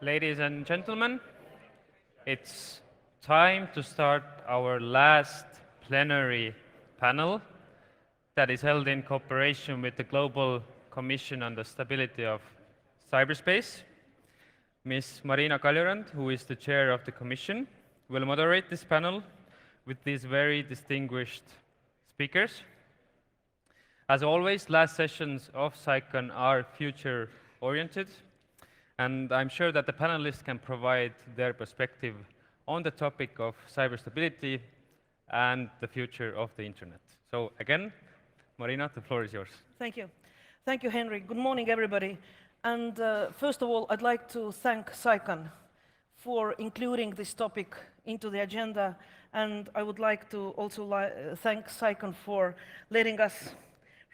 Ladies and gentlemen, it's time to start our last plenary panel that is held in cooperation with the Global Commission on the Stability of Cyberspace. Ms. Marina Kaljurand, who is the chair of the Commission, will moderate this panel with these very distinguished speakers. As always, last sessions of CyCon are future-oriented, and I'm sure that the panelists can provide their perspective on the topic of cyberstability and the future of the internet. So again, Marina, the floor is yours. Thank you. Thank you, Henry. Good morning, everybody. And first of all, I'd like to thank CyCon for including this topic into the agenda. And I would like to also thank CyCon for letting us,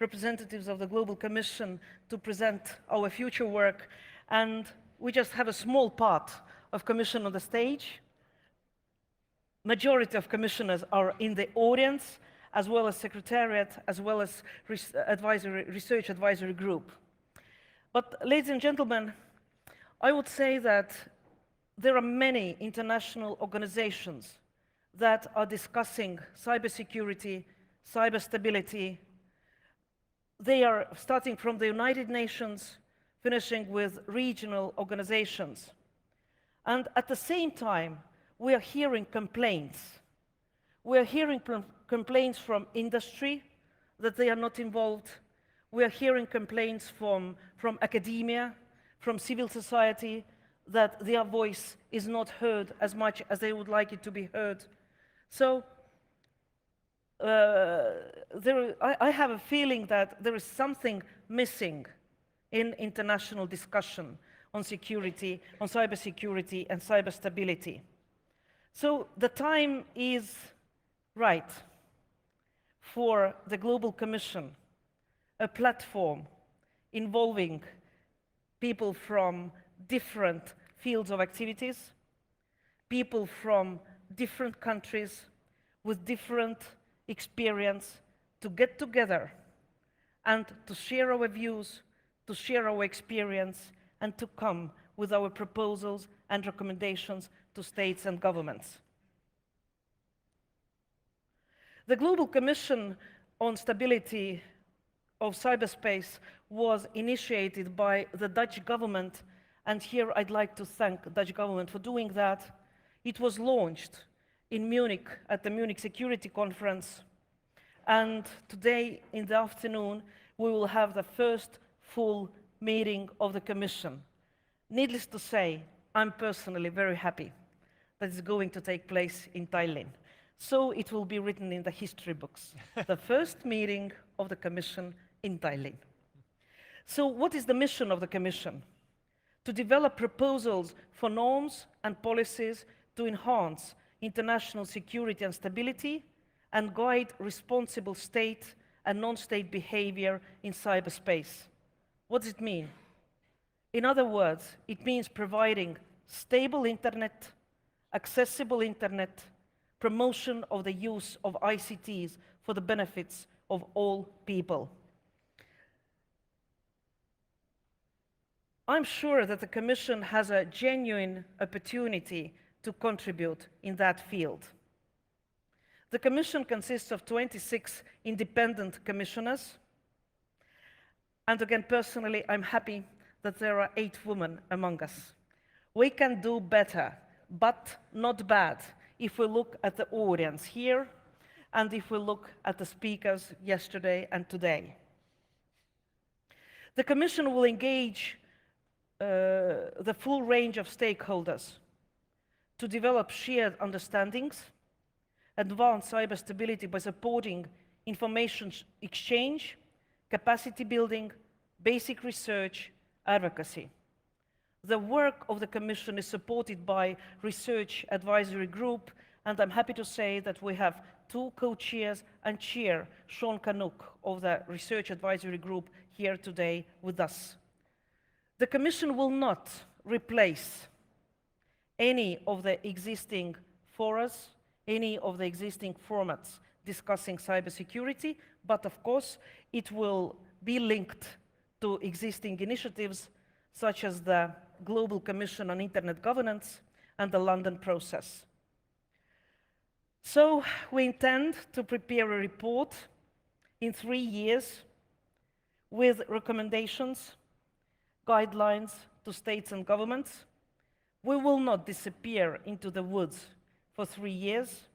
representatives of the Global Commission, to present our future work. And we just have a small part of Commission on the stage. Majority of commissioners are in the audience, as well as Secretariat, as well as Research Advisory Group. But ladies and gentlemen, I would say that there are many international organizations that are discussing cybersecurity, cyberstability. They are starting from the United Nations, finishing with regional organizations. And at the same time, we are hearing complaints. We are hearing complaints from industry that they are not involved. We are hearing complaints from academia, from civil society, that their voice is not heard as much as they would like it to be heard. So I have a feeling that there is something missing in international discussion on security, on cybersecurity and cyberstability. So the time is right for the Global Commission, a platform involving people from different fields of activities, people from different countries with different experience, to get together and to share our views, to share our experience, and to come with our proposals and recommendations to states and governments. The Global Commission on Stability of Cyberspace was initiated by the Dutch government, and here I'd like to thank the Dutch government for doing that. It was launched in Munich at the Munich Security Conference, and today in the afternoon we will have the first full meeting of the Commission. Needless to say, I'm personally very happy that it's going to take place in Tallinn. So it will be written in the history books. The first meeting of the Commission in Tallinn. So what is the mission of the Commission? To develop proposals for norms and policies to enhance international security and stability and guide responsible state and non-state behavior in cyberspace. What does it mean? In other words, it means providing stable internet, accessible internet, promotion of the use of ICTs for the benefits of all people. I'm sure that the Commission has a genuine opportunity to contribute in that field. The Commission consists of 26 independent commissioners. And again, personally, I'm happy that there are 8 women among us. We can do better, but not bad, if we look at the audience here and if we look at the speakers yesterday and today. The Commission will engage the full range of stakeholders to develop shared understandings, advance cyberstability by supporting information exchange, capacity building, basic research, advocacy. The work of the Commission is supported by Research Advisory Group, and I'm happy to say that we have 2 co-chairs and chair, Sean Canuck of the Research Advisory Group, here today with us. The Commission will not replace any of the existing forums, any of the existing formats discussing cybersecurity, but of course it will be linked to existing initiatives such as the Global Commission on Internet Governance and the London process. So we intend to prepare a report in 3 years with recommendations, guidelines to states and governments. We will not disappear into the woods for 3 years.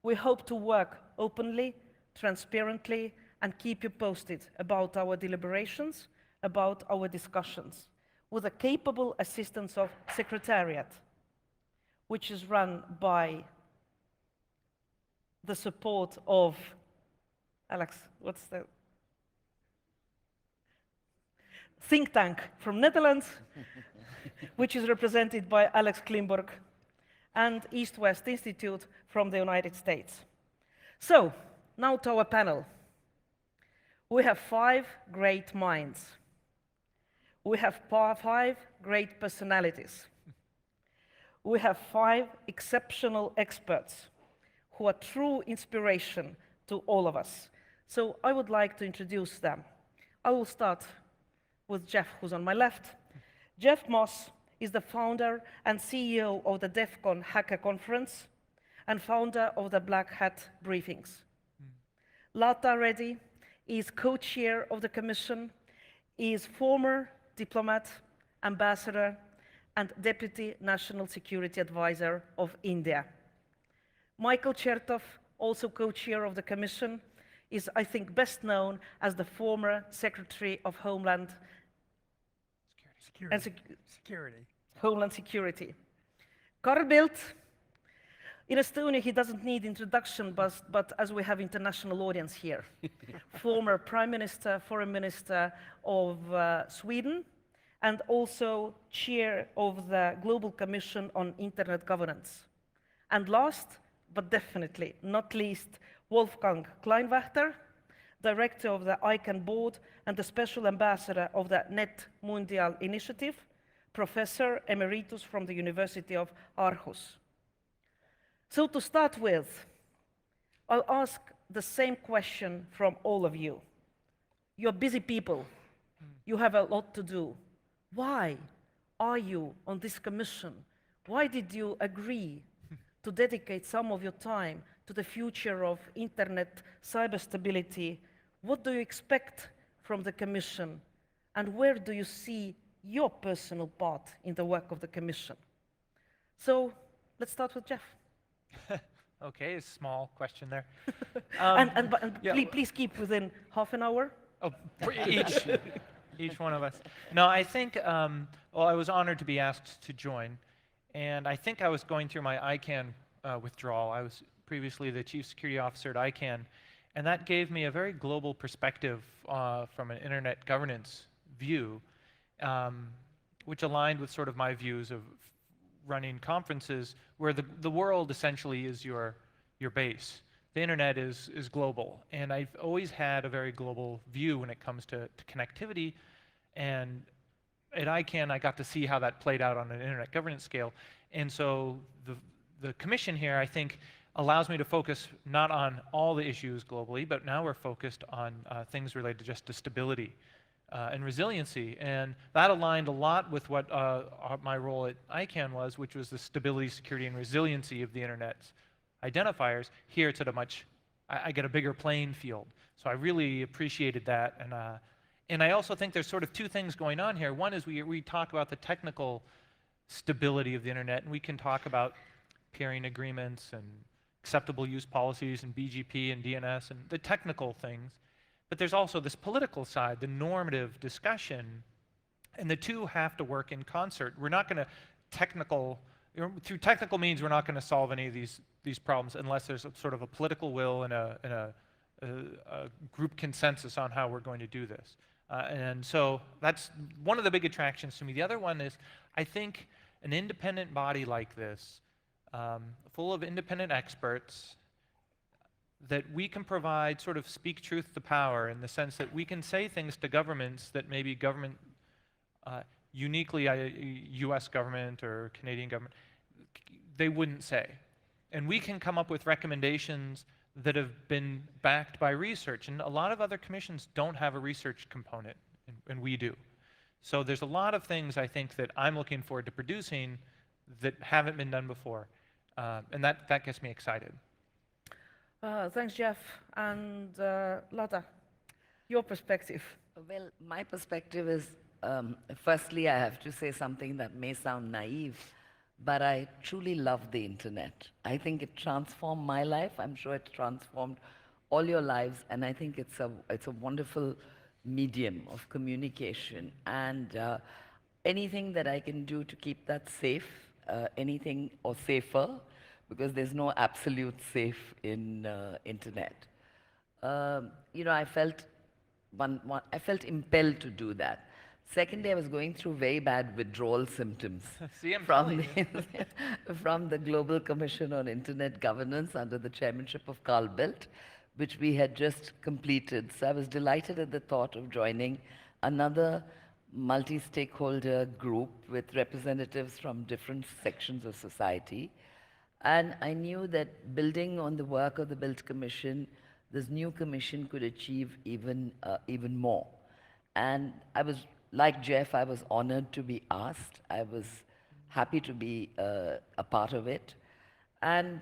We hope to work openly, transparently, and keep you posted about our deliberations, about our discussions, with the capable assistance of Secretariat, which is run by the support of, Alex, what's the think tank from Netherlands, which is represented by Alex Klimburg, and East-West Institute from the United States. So, now to our panel. We have 5 great minds. We have 5 great personalities. We have 5 exceptional experts who are true inspiration to all of us. So I would like to introduce them. I will start with Jeff, who's on my left. Jeff Moss is the founder and CEO of the DEF CON Hacker Conference and founder of the Black Hat Briefings. Lata Reddy is co-chair of the Commission, is former diplomat, ambassador, and Deputy National Security Advisor of India. Michael Chertoff, also co-chair of the Commission, is, I think, best known as the former Secretary of Homeland Security. Carl Bildt, in Estonia, he doesn't need introduction, but as we have international audience here, former Prime Minister, Foreign Minister of Sweden, and also chair of the Global Commission on Internet Governance. And last, but definitely not least, Wolfgang Kleinwachter, director of the ICANN board and the special ambassador of the Net Mundial initiative, professor emeritus from the University of Aarhus. So to start with, I'll ask the same question from all of you. You're busy people. You have a lot to do. Why are you on this commission? Why did you agree to dedicate some of your time to the future of internet cyberstability? What do you expect from the Commission? And where do you see your personal part in the work of the Commission? So let's start with Jeff. Okay, a small question there. Yeah. Please keep within half an hour. Oh, each one of us. No, I think, well, I was honored to be asked to join. And I think I was going through my ICANN withdrawal. I was previously the Chief Security Officer at ICANN. And that gave me a very global perspective from an internet governance view, which aligned with sort of my views of running conferences where the world essentially is your base. The internet is global. And I've always had a very global view when it comes to connectivity. And at ICANN, I got to see how that played out on an internet governance scale. And so the commission here, I think, allows me to focus not on all the issues globally, but now we're focused on things related just to stability and resiliency. And that aligned a lot with what my role at ICANN was, which was the stability, security, and resiliency of the internet's identifiers. Here it's at a much, I get a bigger playing field. So I really appreciated that. And I also think there's sort of 2 things going on here. One is we talk about the technical stability of the internet, and we can talk about peering agreements and acceptable use policies and BGP and DNS and the technical things. But there's also this political side, the normative discussion, and the 2 have to work in concert. We're not going to through technical means, we're not going to solve any of these problems unless there's sort of a political will and a group consensus on how we're going to do this. And so that's one of the big attractions to me. The other one is, I think an independent body like this, full of independent experts, that we can provide sort of speak truth to power in the sense that we can say things to governments that maybe government, uniquely US government or Canadian government, they wouldn't say. And we can come up with recommendations that have been backed by research. And a lot of other commissions don't have a research component, and we do. So there's a lot of things I think that I'm looking forward to producing that haven't been done before. And that gets me excited. Thanks, Jeff. And Lata, your perspective. Well, my perspective is, firstly, I have to say something that may sound naive, but I truly love the internet. I think it transformed my life. I'm sure it transformed all your lives, and I think it's a wonderful medium of communication. And anything that I can do to keep that safe, anything or safer, because there's no absolute safe in internet. I felt I felt impelled to do that. Secondly, I was going through very bad withdrawal symptoms See, I'm from telling from the Global Commission on Internet Governance under the chairmanship of Carl Bildt, which we had just completed. So I was delighted at the thought of joining another multi-stakeholder group with representatives from different sections of society. And I knew that building on the work of the Bildt Commission, this new commission could achieve even more. And I was, like Jeff, I was honored to be asked. I was happy to be a part of it. And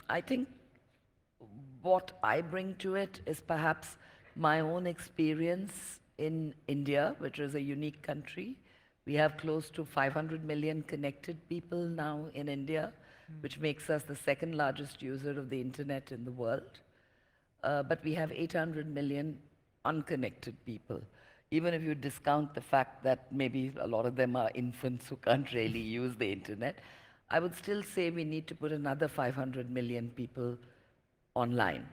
I think what I bring to it is perhaps my own experience in India, which is a unique country. We have close to 500 million connected people now in India, which makes us the second largest user of the internet in the world. But we have 800 million unconnected people. Even if you discount the fact that maybe a lot of them are infants who can't really use the internet, I would still say we need to put another 500 million people online.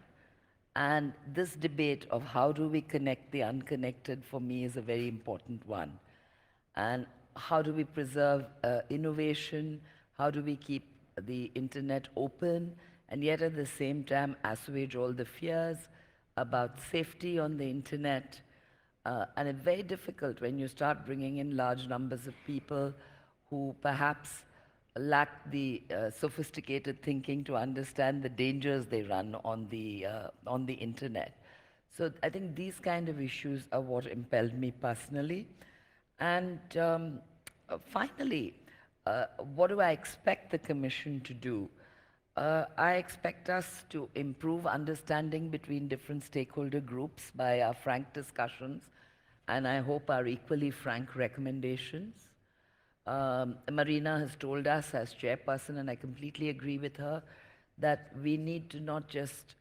And this debate of how do we connect the unconnected, for me, is a very important one. And how do we preserve innovation? How do we keep the internet open, and yet at the same time assuage all the fears about safety on the internet? And it's very difficult when you start bringing in large numbers of people who perhaps lack the sophisticated thinking to understand the dangers they run on the internet. So I think these kind of issues are what impelled me personally. And finally, what do I expect the Commission to do? I expect us to improve understanding between different stakeholder groups by our frank discussions, and I hope our equally frank recommendations. Marina has told us as chairperson, and I completely agree with her, that we need to not just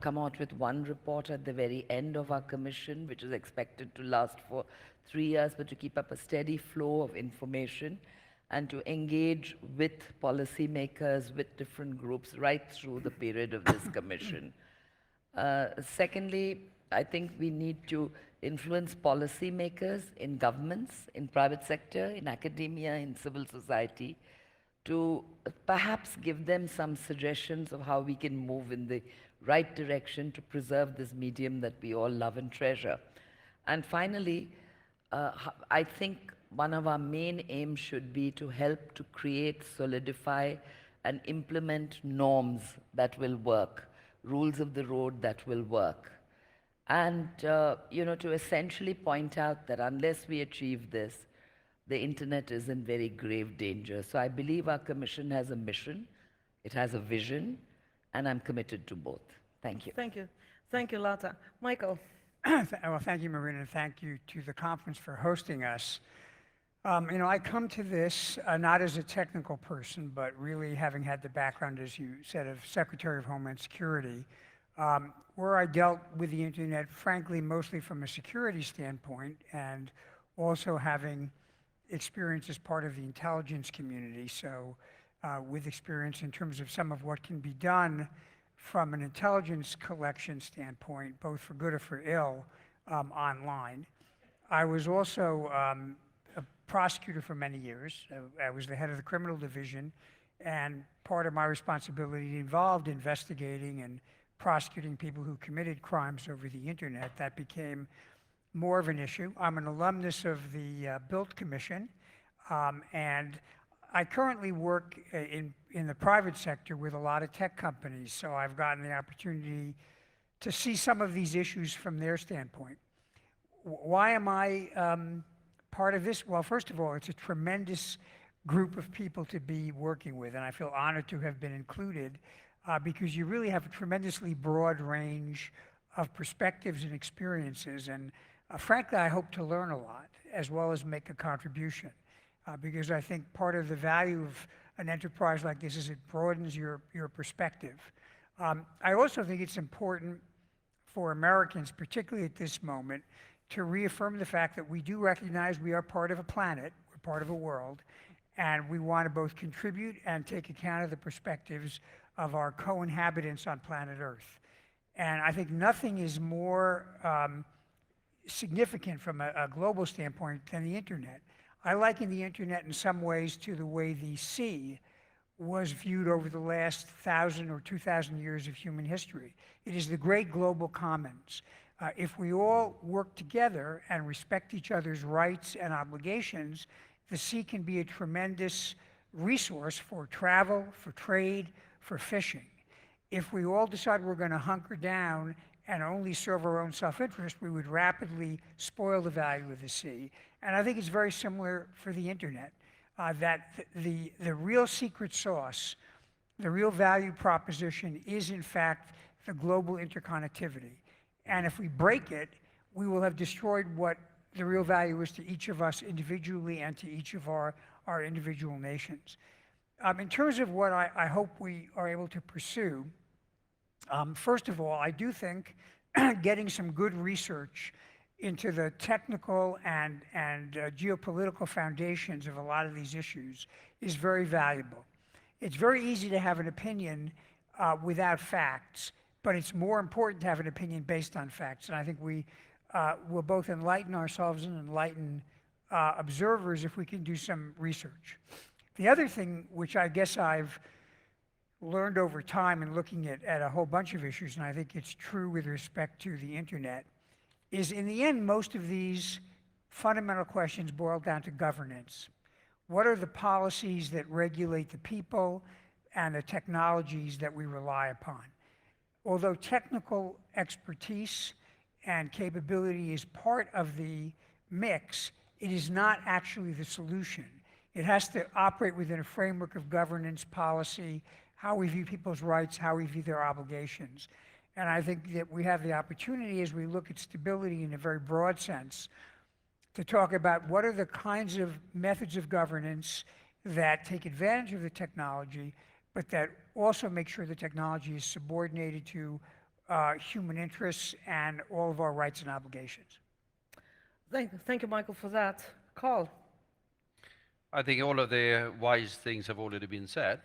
come out with one report at the very end of our commission, which is expected to last for 3 years, but to keep up a steady flow of information and to engage with policymakers, with different groups right through the period of this commission. Secondly, I think we need to influence policymakers in governments, in private sector, in academia, in civil society, to perhaps give them some suggestions of how we can move in the right direction to preserve this medium that we all love and treasure. And finally, I think one of our main aims should be to help to create, solidify, and implement norms that will work, rules of the road that will work. And, to essentially point out that unless we achieve this, the internet is in very grave danger. So I believe our commission has a mission, it has a vision, and I'm committed to both. Thank you. Thank you. Thank you, Lata. Michael. Well, thank you, Marina, and thank you to the conference for hosting us. I come to this not as a technical person, but really having had the background, as you said, of Secretary of Homeland Security, where I dealt with the internet, frankly, mostly from a security standpoint, and also having experience as part of the intelligence community. So with experience in terms of some of what can be done from an intelligence collection standpoint, both for good or for ill, online. I was also a prosecutor for many years. I was the head of the criminal division, and part of my responsibility involved investigating and prosecuting people who committed crimes over the internet. That became more of an issue. I'm an alumnus of the Bildt Commission, and I currently work in the private sector with a lot of tech companies, so I've gotten the opportunity to see some of these issues from their standpoint. Why am I part of this, well, first of all, it's a tremendous group of people to be working with, and I feel honored to have been included because you really have a tremendously broad range of perspectives and experiences, and frankly, I hope to learn a lot as well as make a contribution because I think part of the value of an enterprise like this is it broadens your perspective. I also think it's important for Americans, particularly at this moment, to reaffirm the fact that we do recognize we are part of a planet, we're part of a world, and we want to both contribute and take account of the perspectives of our co-inhabitants on planet Earth. And I think nothing is more significant from a global standpoint than the internet. I liken the internet in some ways to the way the sea was viewed over the last 1,000 or 2,000 years of human history. It is the great global commons. If we all work together and respect each other's rights and obligations, the sea can be a tremendous resource for travel, for trade, for fishing. If we all decide we're going to hunker down and only serve our own self-interest, we would rapidly spoil the value of the sea. And I think it's very similar for the internet, that the real secret sauce, the real value proposition is in fact the global interconnectivity. And if we break it, we will have destroyed what the real value is to each of us individually and to each of our individual nations. In terms of what I hope we are able to pursue, first of all, I do think getting some good research into the technical and geopolitical foundations of a lot of these issues is very valuable. It's very easy to have an opinion without facts, but it's more important to have an opinion based on facts. And I think we will both enlighten ourselves and enlighten observers if we can do some research. The other thing, which I guess I've learned over time in looking at a whole bunch of issues, and I think it's true with respect to the internet, is in the end, most of these fundamental questions boil down to governance. What are the policies that regulate the people and the technologies that we rely upon? Although technical expertise and capability is part of the mix, it is not actually the solution. It has to operate within a framework of governance, policy, how we view people's rights, how we view their obligations. And I think that we have the opportunity as we look at stability in a very broad sense to talk about what are the kinds of methods of governance that take advantage of the technology, but that also make sure the technology is subordinated to human interests and all of our rights and obligations. Thank you, Michael, for that. Carl? I think all of the wise things have already been said.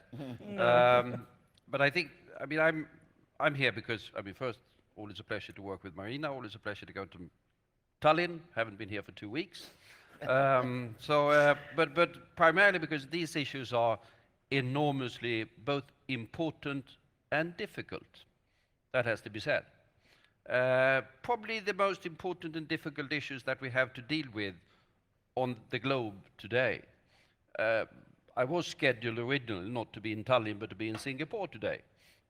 But I think, I mean, I'm here because, I mean, first, always a pleasure to work with Marina, always a pleasure to go to Tallinn, haven't been here for 2 weeks. But primarily because these issues are enormously both important and difficult. That has to be said. Probably the most important and difficult issues that we have to deal with on the globe today. I was scheduled originally not to be in Tallinn, but to be in Singapore today,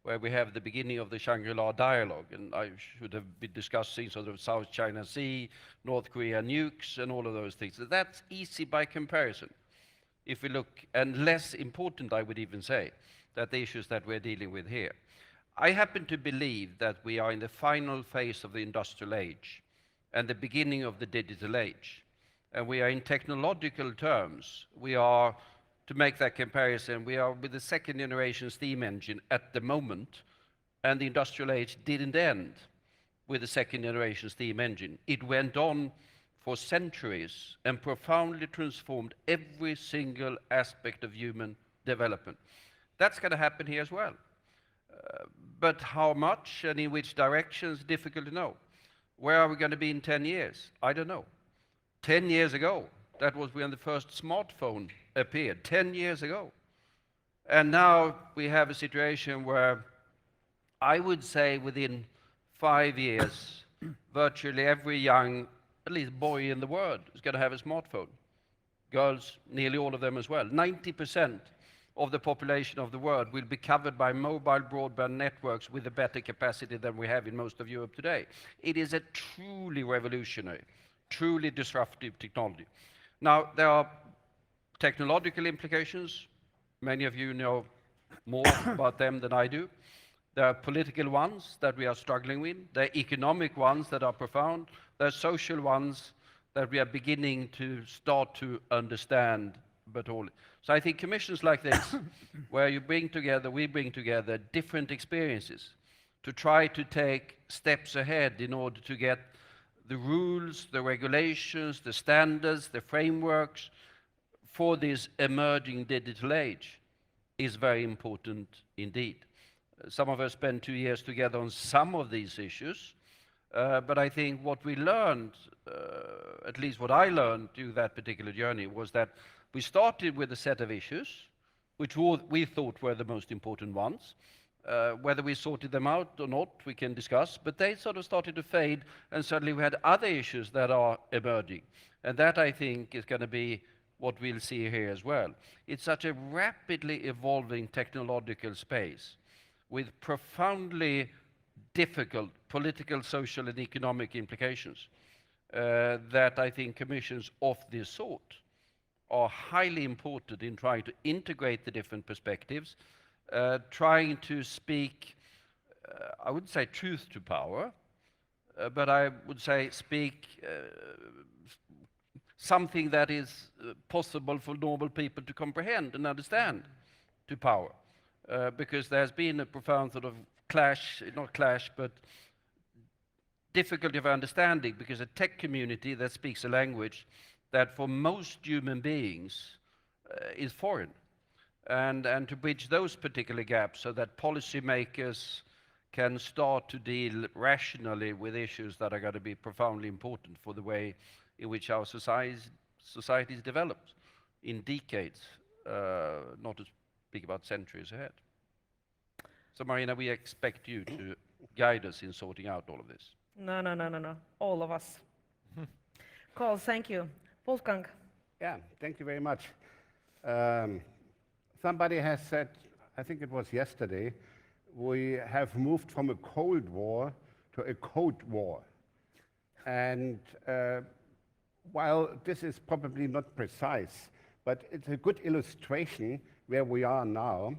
where we have the beginning of the Shangri-La dialogue, and I should have been discussing sort of South China Sea, North Korea nukes, and all of those things. That's easy by comparison. If we look, and less important, I would even say, that the issues that we're dealing with here. I happen to believe that we are in the final phase of the industrial age and the beginning of the digital age. And we are in technological terms, we are, to make that comparison, we are with the second generation steam engine at the moment, and the industrial age didn't end with the second generation steam engine. It went on for centuries and profoundly transformed every single aspect of human development. That's going to happen here as well. But how much and in which direction is difficult to know. Where are we going to be in 10 years? I don't know. 10 years ago, that was when the first smartphone appeared, 10 years ago. And now we have a situation where I would say within 5 years, virtually every young, at least boy in the world, is going to have a smartphone. Girls, nearly all of them as well. 90% of the population of the world will be covered by mobile broadband networks with a better capacity than we have in most of Europe today. It is a truly revolutionary, truly disruptive technology. Now, there are technological implications. Many of you know more about them than I do. There are political ones that we are struggling with. There are economic ones that are profound. There are social ones that we are beginning to start to understand. So I think commissions like this, where we bring together different experiences to try to take steps ahead in order to get the rules, the regulations, the standards, the frameworks for this emerging digital age is very important indeed. Some of us spent 2 years together on some of these issues, but I think what we learned, at least what I learned through that particular journey, was that we started with a set of issues, which we thought were the most important ones. Whether we sorted them out or not, we can discuss, but they sort of started to fade, and suddenly we had other issues that are emerging. And that, I think, is going to be what we'll see here as well. It's such a rapidly evolving technological space with profoundly difficult political, social, and economic implications that I think commissions of this sort are highly important in trying to integrate the different perspectives, trying to speak, I wouldn't say truth to power, but I would say speak something that is possible for normal people to comprehend and understand to power. Because there's been a profound sort of but difficulty of understanding, because a tech community that speaks a language that for most human beings is foreign. And to bridge those particular gaps so that policymakers can start to deal rationally with issues that are going to be profoundly important for the way in which our societies develop in decades, not to speak about centuries ahead. So Marina, we expect you to guide us in sorting out all of this. No. All of us. Carl, thank you. Wolfgang. Yeah, thank you very much. Somebody has said, I think it was yesterday, we have moved from a Cold War to a code war. And while this is probably not precise, but it's a good illustration where we are now,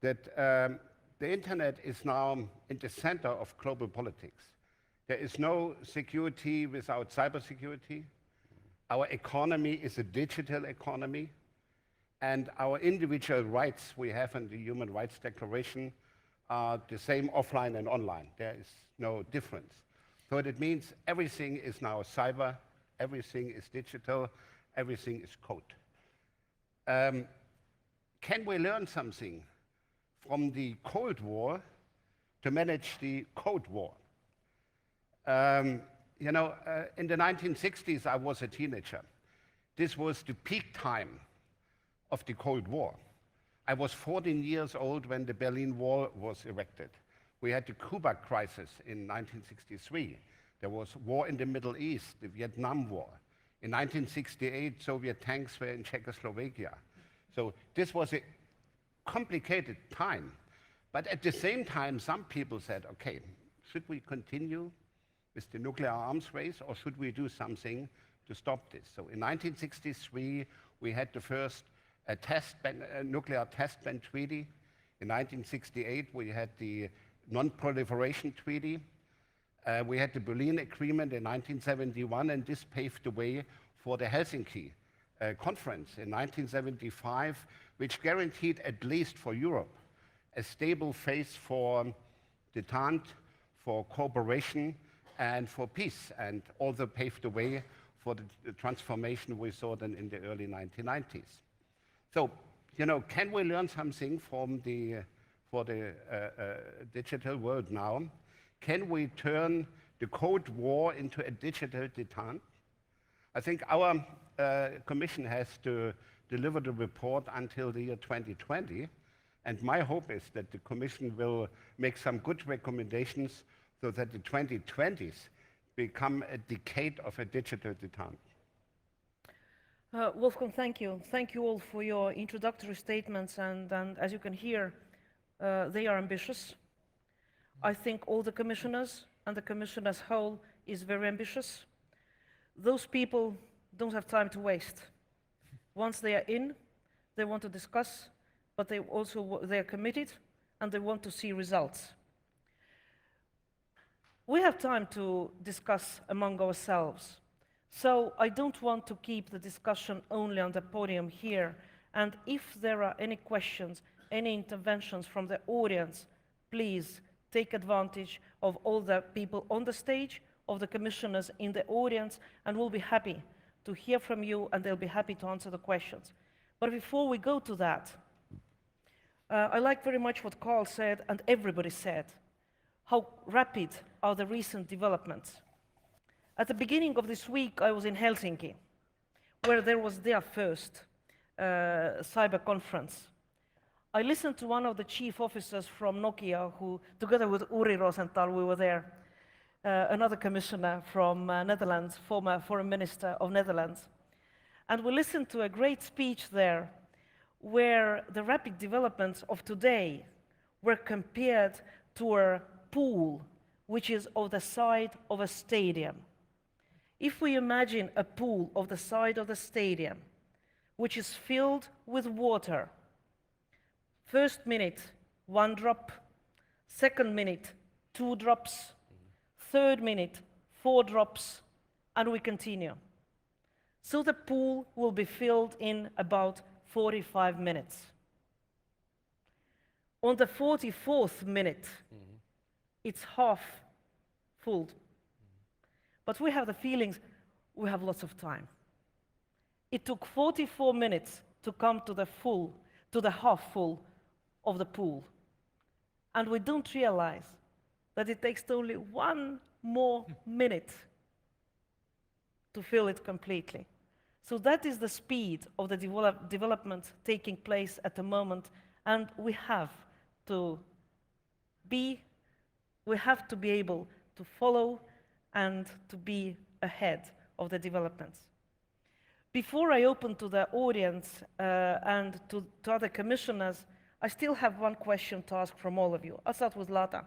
that the internet is now in the center of global politics. There is no security without cybersecurity. Our economy is a digital economy, and our individual rights we have in the Human Rights Declaration are the same offline and online. There is no difference. So that means everything is now cyber, everything is digital, everything is code. Can we learn something from the Cold War to manage the Code War? You know, in the 1960s, I was a teenager. This was the peak time of the Cold War. I was 14 years old when the Berlin Wall was erected. We had the Cuba crisis in 1963. There was war in the Middle East, the Vietnam War. In 1968, Soviet tanks were in Czechoslovakia. So this was a complicated time. But at the same time, some people said, okay, should we continue with the nuclear arms race, or should we do something to stop this? So in 1963, we had the first nuclear test ban treaty. In 1968, we had the non-proliferation treaty. We had the Berlin Agreement in 1971, and this paved the way for the Helsinki conference in 1975, which guaranteed, at least for Europe, a stable face for detente, for cooperation, and for peace, and also paved the way for the transformation we saw then in the early 1990s. So, you know, can we learn something from for the digital world now? Can we turn the Cold War into a digital detente? I think our commission has to deliver the report until the year 2020, and my hope is that the commission will make some good recommendations so that the 2020s become a decade of a digital detente. Wolfgang, thank you. Thank you all for your introductory statements, and as you can hear, they are ambitious. I think all the commissioners and the commission as whole is very ambitious. Those people don't have time to waste. Once they are in, they want to discuss, but they are committed and they want to see results. We have time to discuss among ourselves. So I don't want to keep the discussion only on the podium here. And if there are any questions, any interventions from the audience, please take advantage of all the people on the stage, of the commissioners in the audience, and we'll be happy to hear from you, and they'll be happy to answer the questions. But before we go to that, I like very much what Carl said, and everybody said, how rapid are the recent developments. At the beginning of this week, I was in Helsinki, where there was their first cyber conference. I listened to one of the chief officers from Nokia, who, together with Uri Rosenthal, we were there, another commissioner from Netherlands, former foreign minister of Netherlands. And we listened to a great speech there, where the rapid developments of today were compared to a pool, which is of the side of a stadium. If we imagine a pool of the side of the stadium, which is filled with water, first minute, 1 drop, second minute, 2 drops, third minute, 4 drops, and we continue. So the pool will be filled in about 45 minutes. On the 44th minute, it's half full. But we have the feelings we have lots of time. It took 44 minutes to come to the half full of the pool. And we don't realize that it takes only 1 more minute to fill it completely. So that is the speed of the development taking place at the moment, and we have to be able to follow and to be ahead of the developments. Before I open to the audience and to other commissioners, I still have one question to ask from all of you. I'll start with Lata.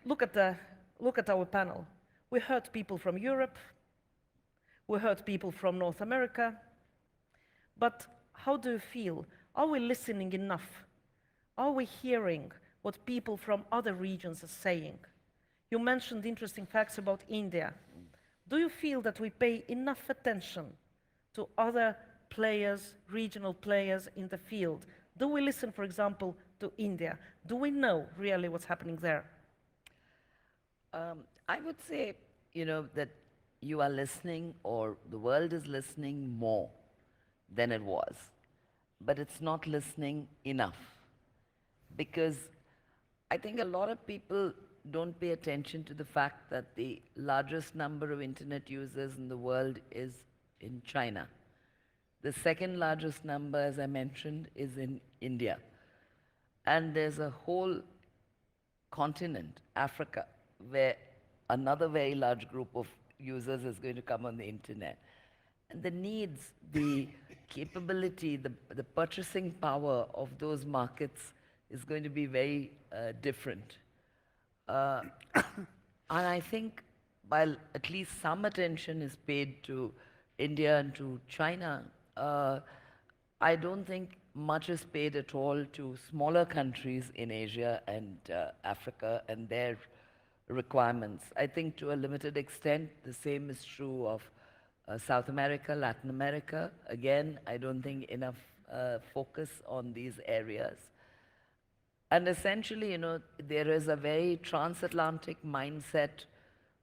Look at our panel. We heard people from Europe, we heard people from North America, but how do you feel? Are we listening enough? Are we hearing what people from other regions are saying? You mentioned interesting facts about India. Do you feel that we pay enough attention to other players, regional players in the field? Do we listen, for example, to India? Do we know really what's happening there? I would say, that you are listening, or the world is listening more than it was. But it's not listening enough. Because I think a lot of people don't pay attention to the fact that the largest number of internet users in the world is in China. The second largest number, as I mentioned, is in India. And there's a whole continent, Africa, where another very large group of users is going to come on the internet. And the needs, the capability, the purchasing power of those markets is going to be very different. And I think while at least some attention is paid to India and to China, I don't think much is paid at all to smaller countries in Asia and Africa and their requirements. I think to a limited extent, the same is true of South America, Latin America. Again, I don't think enough focus on these areas. And essentially, there is a very transatlantic mindset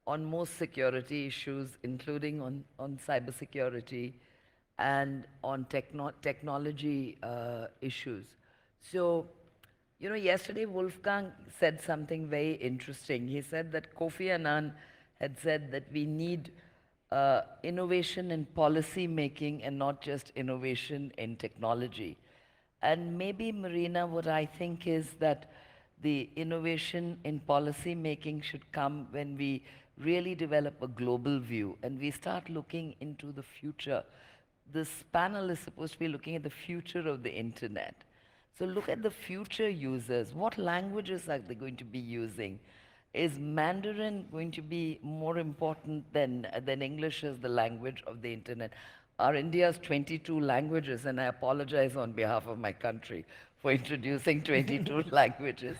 on most security issues, including on cybersecurity and on technology issues. So, yesterday Wolfgang said something very interesting. He said that Kofi Annan had said that we need innovation in policy making and not just innovation in technology. And maybe, Marina, what I think is that the innovation in policy making should come when we really develop a global view and we start looking into the future. This panel is supposed to be looking at the future of the internet. So look at the future users. What languages are they going to be using? Is Mandarin going to be more important than English as the language of the internet? Our India's 22 languages, and I apologize on behalf of my country for introducing 22 languages,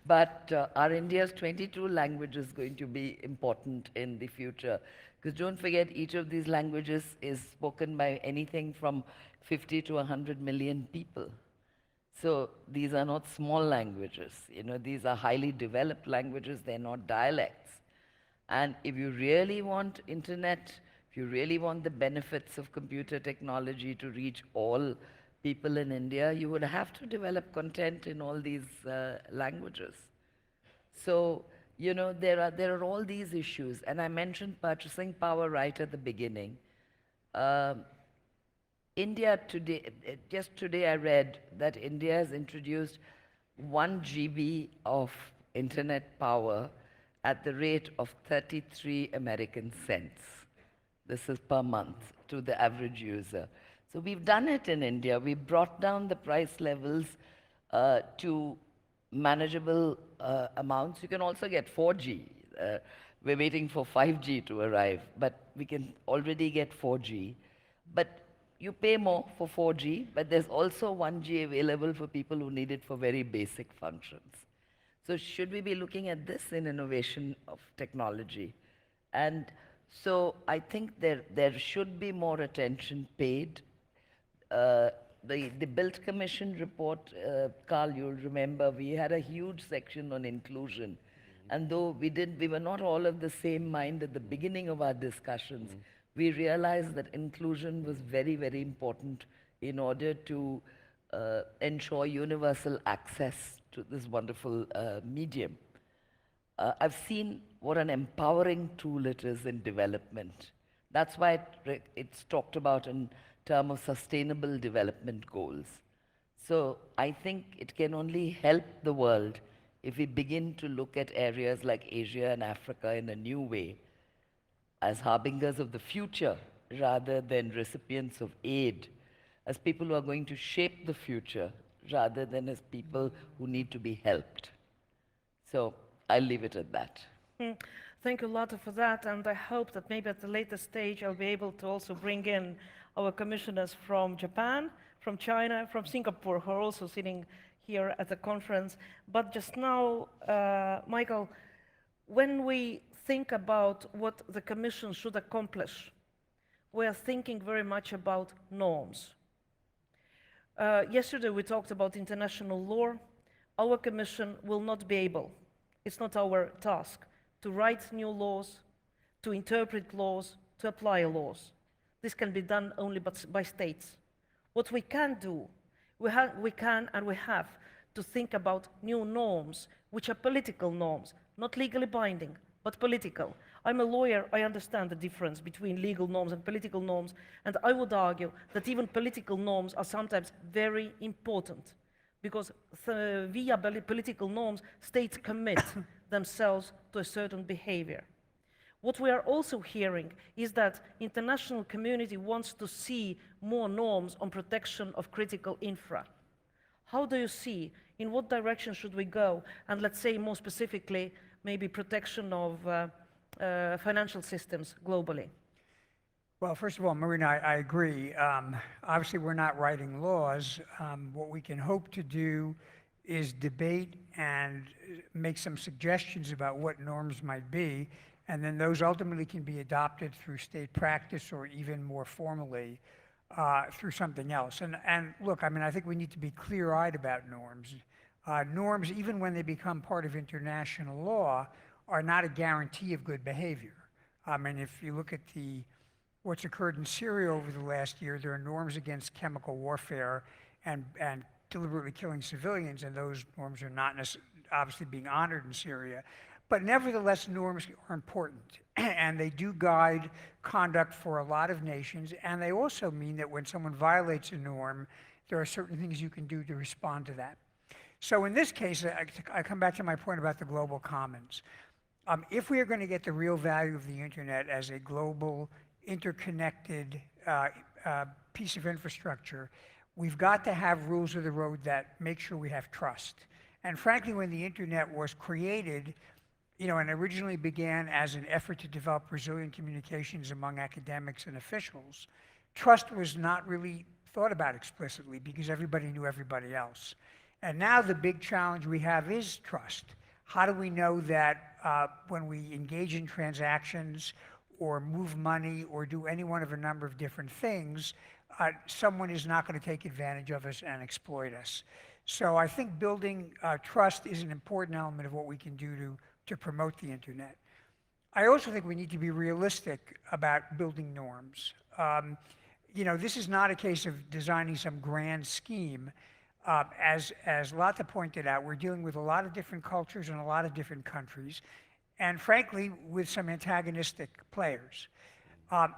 but our India's 22 languages is going to be important in the future. Because don't forget, each of these languages is spoken by anything from 50 to 100 million people. So these are not small languages. These are highly developed languages. They're not dialects. And if you really want internet, if you really want the benefits of computer technology to reach all people in India, you would have to develop content in all these languages. So, there are all these issues. And I mentioned purchasing power right at the beginning. India today, just today I read that India has introduced 1 GB of internet power at the rate of 33 American cents. This is per month to the average user. So we've done it in India. We've brought down the price levels to manageable amounts. You can also get 4G. We're waiting for 5G to arrive, but we can already get 4G. But you pay more for 4G, but there's also 1G available for people who need it for very basic functions. So should we be looking at this in innovation of technology? And so I think there should be more attention paid. The Built Commission report, Carl, you'll remember, we had a huge section on inclusion. And though we were not all of the same mind at the beginning of our discussions, we realized that inclusion was very, very important in order to ensure universal access to this wonderful medium. I've seen what an empowering tool it is in development. That's why it's talked about in terms of sustainable development goals. So I think it can only help the world if we begin to look at areas like Asia and Africa in a new way, as harbingers of the future rather than recipients of aid, as people who are going to shape the future rather than as people who need to be helped. So I'll leave it at that. Thank you, Lotte, for that, and I hope that maybe at a later stage I'll be able to also bring in our commissioners from Japan, from China, from Singapore, who are also sitting here at the conference. But just now, Michael, when we think about what the Commission should accomplish, we are thinking very much about norms. Yesterday we talked about international law. Our Commission will not be able, it's not our task, to write new laws, to interpret laws, to apply laws. This can be done only by states. What we can do, we can and we have to think about new norms, which are political norms, not legally binding, but political. I'm a lawyer, I understand the difference between legal norms and political norms, and I would argue that even political norms are sometimes very important, because via political norms, states commit themselves to a certain behavior. What we are also hearing is that international community wants to see more norms on protection of critical infra. How do you see, in what direction should we go? And let's say more specifically, maybe protection of financial systems globally. Well, first of all, Marina, I agree. Obviously, we're not writing laws. What we can hope to do is debate and make some suggestions about what norms might be, and then those ultimately can be adopted through state practice or even more formally through something else. And look, I mean, I think we need to be clear-eyed about norms. Norms, even when they become part of international law, are not a guarantee of good behavior. I mean, if you look at what's occurred in Syria over the last year, there are norms against chemical warfare and deliberately killing civilians, and those norms are not obviously being honored in Syria. But nevertheless, norms are important, and they do guide conduct for a lot of nations, and they also mean that when someone violates a norm, there are certain things you can do to respond to that. So in this case, I come back to my point about the global commons. If we are going to get the real value of the internet as a global, interconnected piece of infrastructure, we've got to have rules of the road that make sure we have trust. And frankly, when the internet was created, and originally began as an effort to develop resilient communications among academics and officials, trust was not really thought about explicitly because everybody knew everybody else. And now the big challenge we have is trust. How do we know that when we engage in transactions or move money or do any one of a number of different things, someone is not going to take advantage of us and exploit us? So I think building trust is an important element of what we can do to promote the internet. I also think we need to be realistic about building norms. You know, this is not a case of designing some grand scheme. As Lotte pointed out, we're dealing with a lot of different cultures in a lot of different countries, and frankly, with some antagonistic players.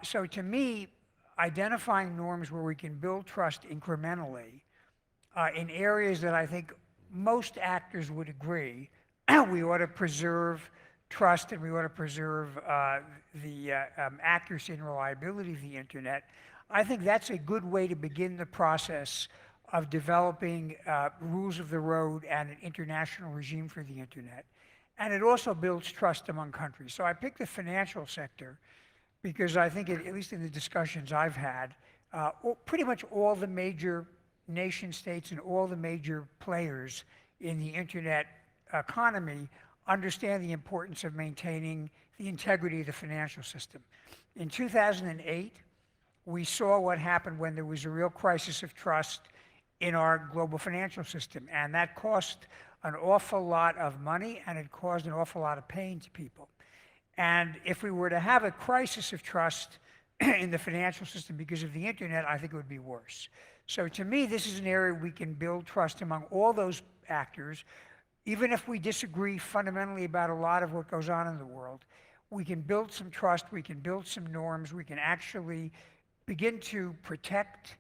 So to me, identifying norms where we can build trust incrementally in areas that I think most actors would agree we ought to preserve trust and we ought to preserve the accuracy and reliability of the internet. I think that's a good way to begin the process of developing rules of the road and an international regime for the internet. And it also builds trust among countries. So I picked the financial sector because I think, at least in the discussions I've had, pretty much all the major nation states and all the major players in the internet economy understand the importance of maintaining the integrity of the financial system. In 2008, we saw what happened when there was a real crisis of trust in our global financial system, and that cost an awful lot of money and it caused an awful lot of pain to people. And if we were to have a crisis of trust in the financial system because of the internet, I think it would be worse. So to me, this is an area we can build trust among all those actors. Even if we disagree fundamentally about a lot of what goes on in the world, we can build some trust, we can build some norms, we can actually begin to protect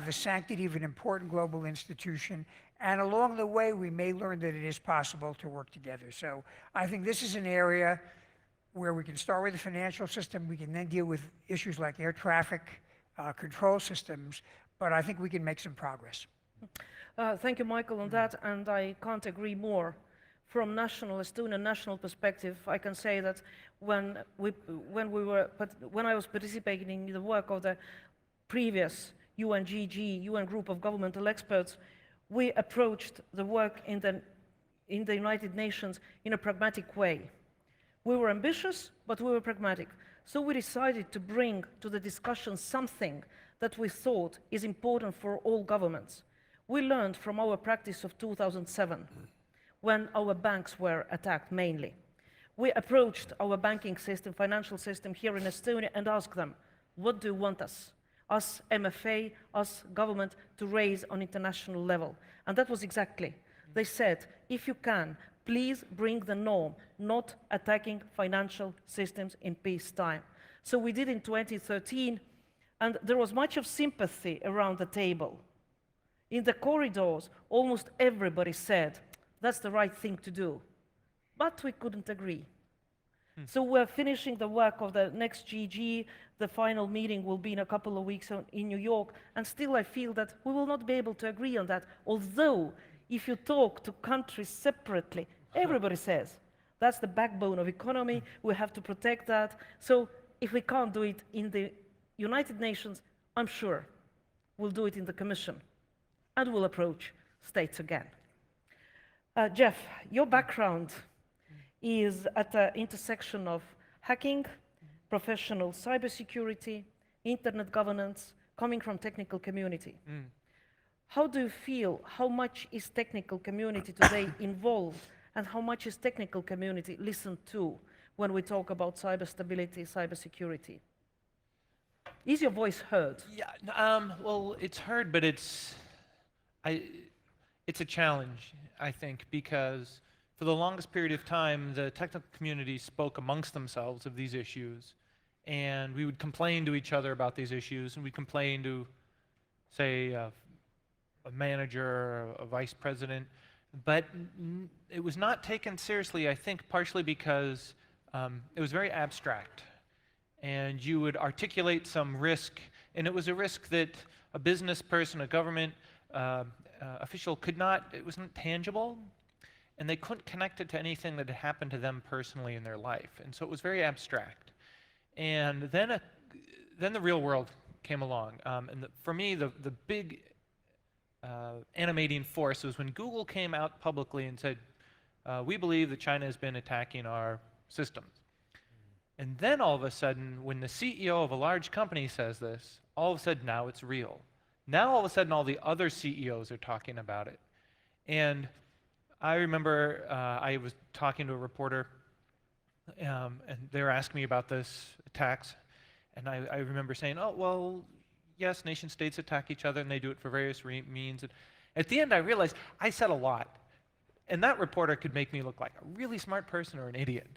the sanctity of an important global institution, and along the way, we may learn that it is possible to work together. So I think this is an area where we can start with the financial system, we can then deal with issues like air traffic control systems, but I think we can make some progress. Thank you, Michael, on that, and I can't agree more. From Estonian national perspective, I can say that when I was participating in the work of the previous UNGG, UN Group of Governmental Experts, we approached the work in the United Nations in a pragmatic way. We were ambitious, but we were pragmatic. So we decided to bring to the discussion something that we thought is important for all governments. We learned from our practice of 2007, when our banks were attacked mainly. We approached our banking system, financial system here in Estonia and asked them, what do you want us MFA, us government, to raise on international level? And that was exactly. They said, if you can, please bring the norm, not attacking financial systems in peacetime. So we did in 2013, and there was much of sympathy around the table. In the corridors, almost everybody said, that's the right thing to do. But we couldn't agree. So we're finishing the work of the next GG. The final meeting will be in a couple of weeks in New York. And still I feel that we will not be able to agree on that. Although, if you talk to countries separately, everybody says, that's the backbone of economy. We have to protect that. So if we can't do it in the United Nations, I'm sure we'll do it in the Commission. And we'll approach states again. Jeff, your background is at the intersection of hacking, professional cybersecurity, internet governance, coming from technical community. How do you feel, how much is technical community today involved, and how much is technical community listened to when we talk about cyberstability, cybersecurity? Is your voice heard? Yeah, well, it's heard, but it's a challenge, I think, because for the longest period of time, the technical community spoke amongst themselves of these issues, and we would complain to each other about these issues, and we'd complain to, say, a manager, a vice president, but it was not taken seriously, I think, partially because it was very abstract, and you would articulate some risk, and it was a risk that a business person, a government official could not, it wasn't tangible, and they couldn't connect it to anything that had happened to them personally in their life. And so it was very abstract. And then the real world came along. For me, the big animating force was when Google came out publicly and said, we believe that China has been attacking our systems. And then all of a sudden, when the CEO of a large company says this, all of a sudden now it's real. Now all of a sudden all the other CEOs are talking about it. And I remember I was talking to a reporter and they were asking me about this attacks. And I remember saying, oh, well, yes, nation states attack each other and they do it for various means. And at the end I realized I said a lot. And that reporter could make me look like a really smart person or an idiot.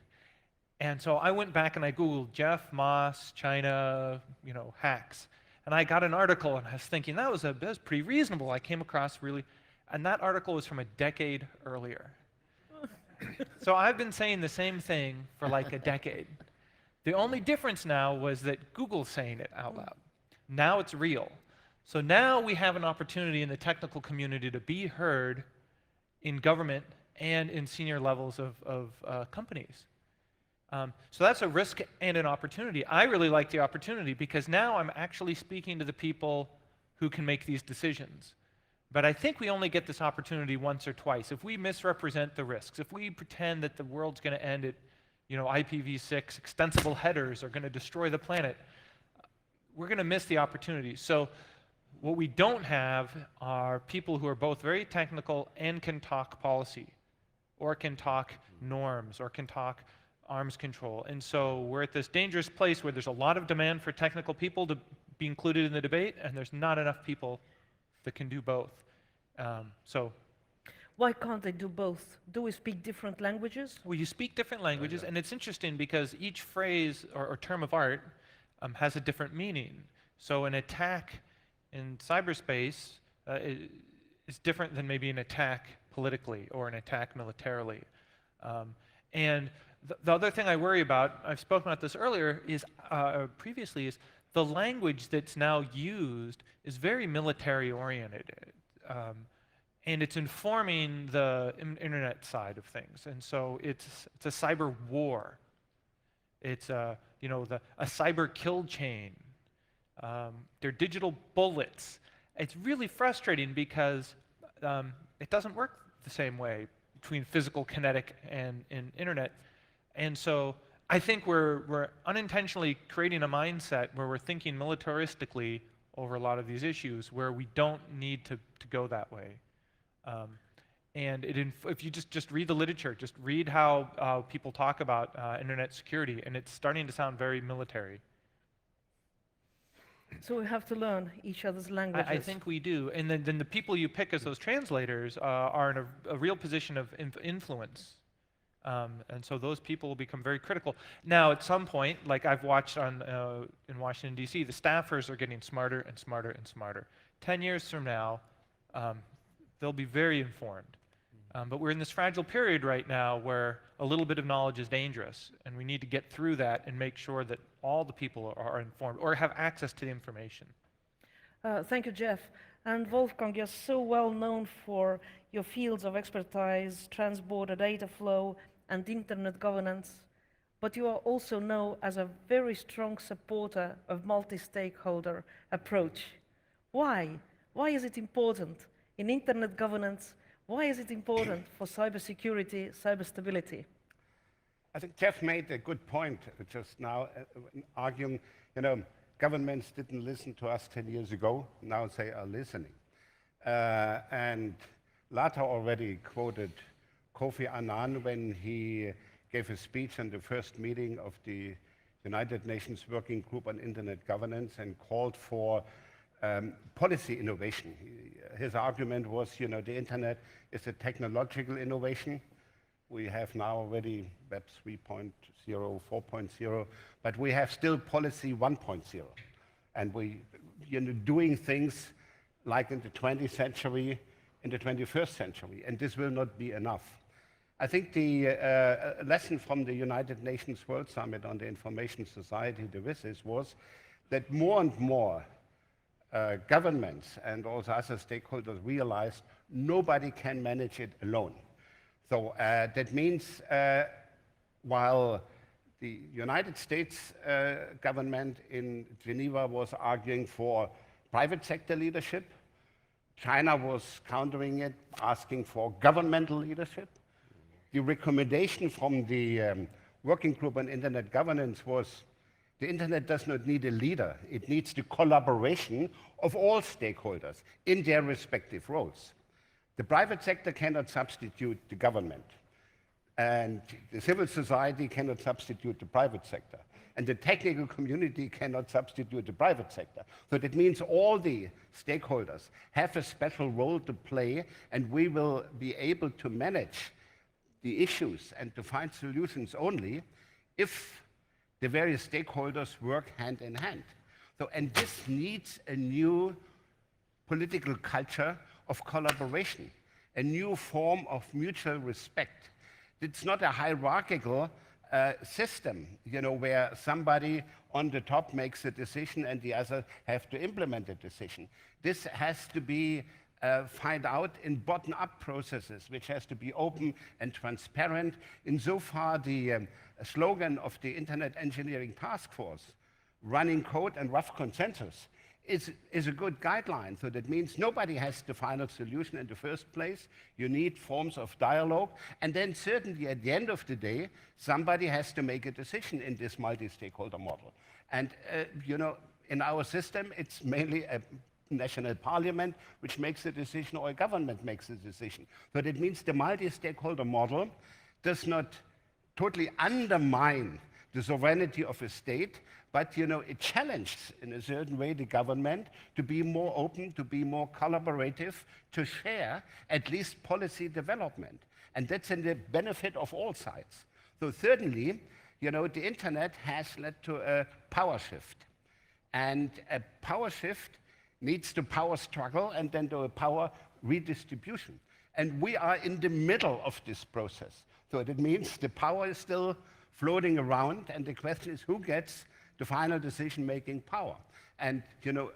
And so I went back and I Googled Jeff Moss, China, hacks. And I got an article and I was thinking that was pretty reasonable. I came across really, and that article was from a decade earlier. So I've been saying the same thing for like a decade. The only difference now was that Google's saying it out loud. Now it's real. So now we have an opportunity in the technical community to be heard in government and in senior levels of companies. So that's a risk and an opportunity. I really like the opportunity because now I'm actually speaking to the people who can make these decisions. But I think we only get this opportunity once or twice. If we misrepresent the risks, if we pretend that the world's going to end at IPv6, extensible headers are going to destroy the planet, we're going to miss the opportunity. So what we don't have are people who are both very technical and can talk policy, or can talk norms, or can talk arms control. And so we're at this dangerous place where there's a lot of demand for technical people to be included in the debate, and there's not enough people that can do both. Why can't they do both? Do we speak different languages? Well, you speak different languages, and it's interesting because each phrase or term of art has a different meaning. So an attack in cyberspace is different than maybe an attack politically or an attack militarily. And the other thing I worry about, I've spoken about this earlier, is previously, is the language that's now used is very military-oriented. And it's informing the internet side of things. And so it's a cyber war. It's a cyber kill chain. They're digital bullets. It's really frustrating because it doesn't work the same way between physical, kinetic, and internet. And so I think we're unintentionally creating a mindset where we're thinking militaristically over a lot of these issues where we don't need to go that way. And if you just read the literature, just read how people talk about internet security, and it's starting to sound very military. So we have to learn each other's languages. I think we do. And then the people you pick as those translators are in a real position of influence. And so those people will become very critical. Now, at some point, like I've watched in Washington, D.C., the staffers are getting smarter and smarter and smarter. 10 years from now, they'll be very informed. But we're in this fragile period right now where a little bit of knowledge is dangerous, and we need to get through that and make sure that all the people are informed or have access to the information. Thank you, Jeff. And Wolfgang, you're so well known for your fields of expertise, transborder data flow, and internet governance, but you are also known as a very strong supporter of multi-stakeholder approach. Why? Why is it important in internet governance? Why is it important for cybersecurity, cyberstability? I think Jeff made a good point just now, arguing, governments didn't listen to us 10 years ago, now they are listening. And Lata already quoted Kofi Annan when he gave a speech in the first meeting of the United Nations Working Group on Internet Governance and called for policy innovation. His argument was, the internet is a technological innovation. We have now already Web 3.0, 4.0, but we have still policy 1.0. And we, doing things like in the 20th century, in the 21st century, and this will not be enough. I think the lesson from the United Nations World Summit on the Information Society, the WSIS, was that more and more governments and also other stakeholders realized nobody can manage it alone. So that means while The United States government in Geneva was arguing for private sector leadership. China was countering it, asking for governmental leadership. The recommendation from the working group on internet governance was the internet does not need a leader. It needs the collaboration of all stakeholders in their respective roles. The private sector cannot substitute the government. And the civil society cannot substitute the private sector. And the technical community cannot substitute the private sector. So that means all the stakeholders have a special role to play, and we will be able to manage the issues and to find solutions only if the various stakeholders work hand in hand. So, and this needs a new political culture of collaboration, a new form of mutual respect. It's not a hierarchical system, you know, where somebody on the top makes a decision and the others have to implement the decision. This has to be find out in bottom-up processes, which has to be open and transparent. Insofar, the slogan of the Internet Engineering Task Force, running code and rough consensus, is a good guideline. So that means nobody has the final solution in the first place. You need forms of dialogue. And then certainly at the end of the day, somebody has to make a decision in this multi-stakeholder model. And you know, in our system, it's mainly a national parliament which makes a decision, or a government makes a decision. So that means the multi-stakeholder model does not totally undermine the sovereignty of a state, but you know, it challenges in a certain way the government to be more open, to be more collaborative, to share at least policy development. And that's in the benefit of all sides. So certainly, you know, the internet has led to a power shift. And a power shift needs to power struggle and then to a power redistribution. And we are in the middle of this process. So that means the power is still floating around, and the question is who gets the final decision-making power. And you know,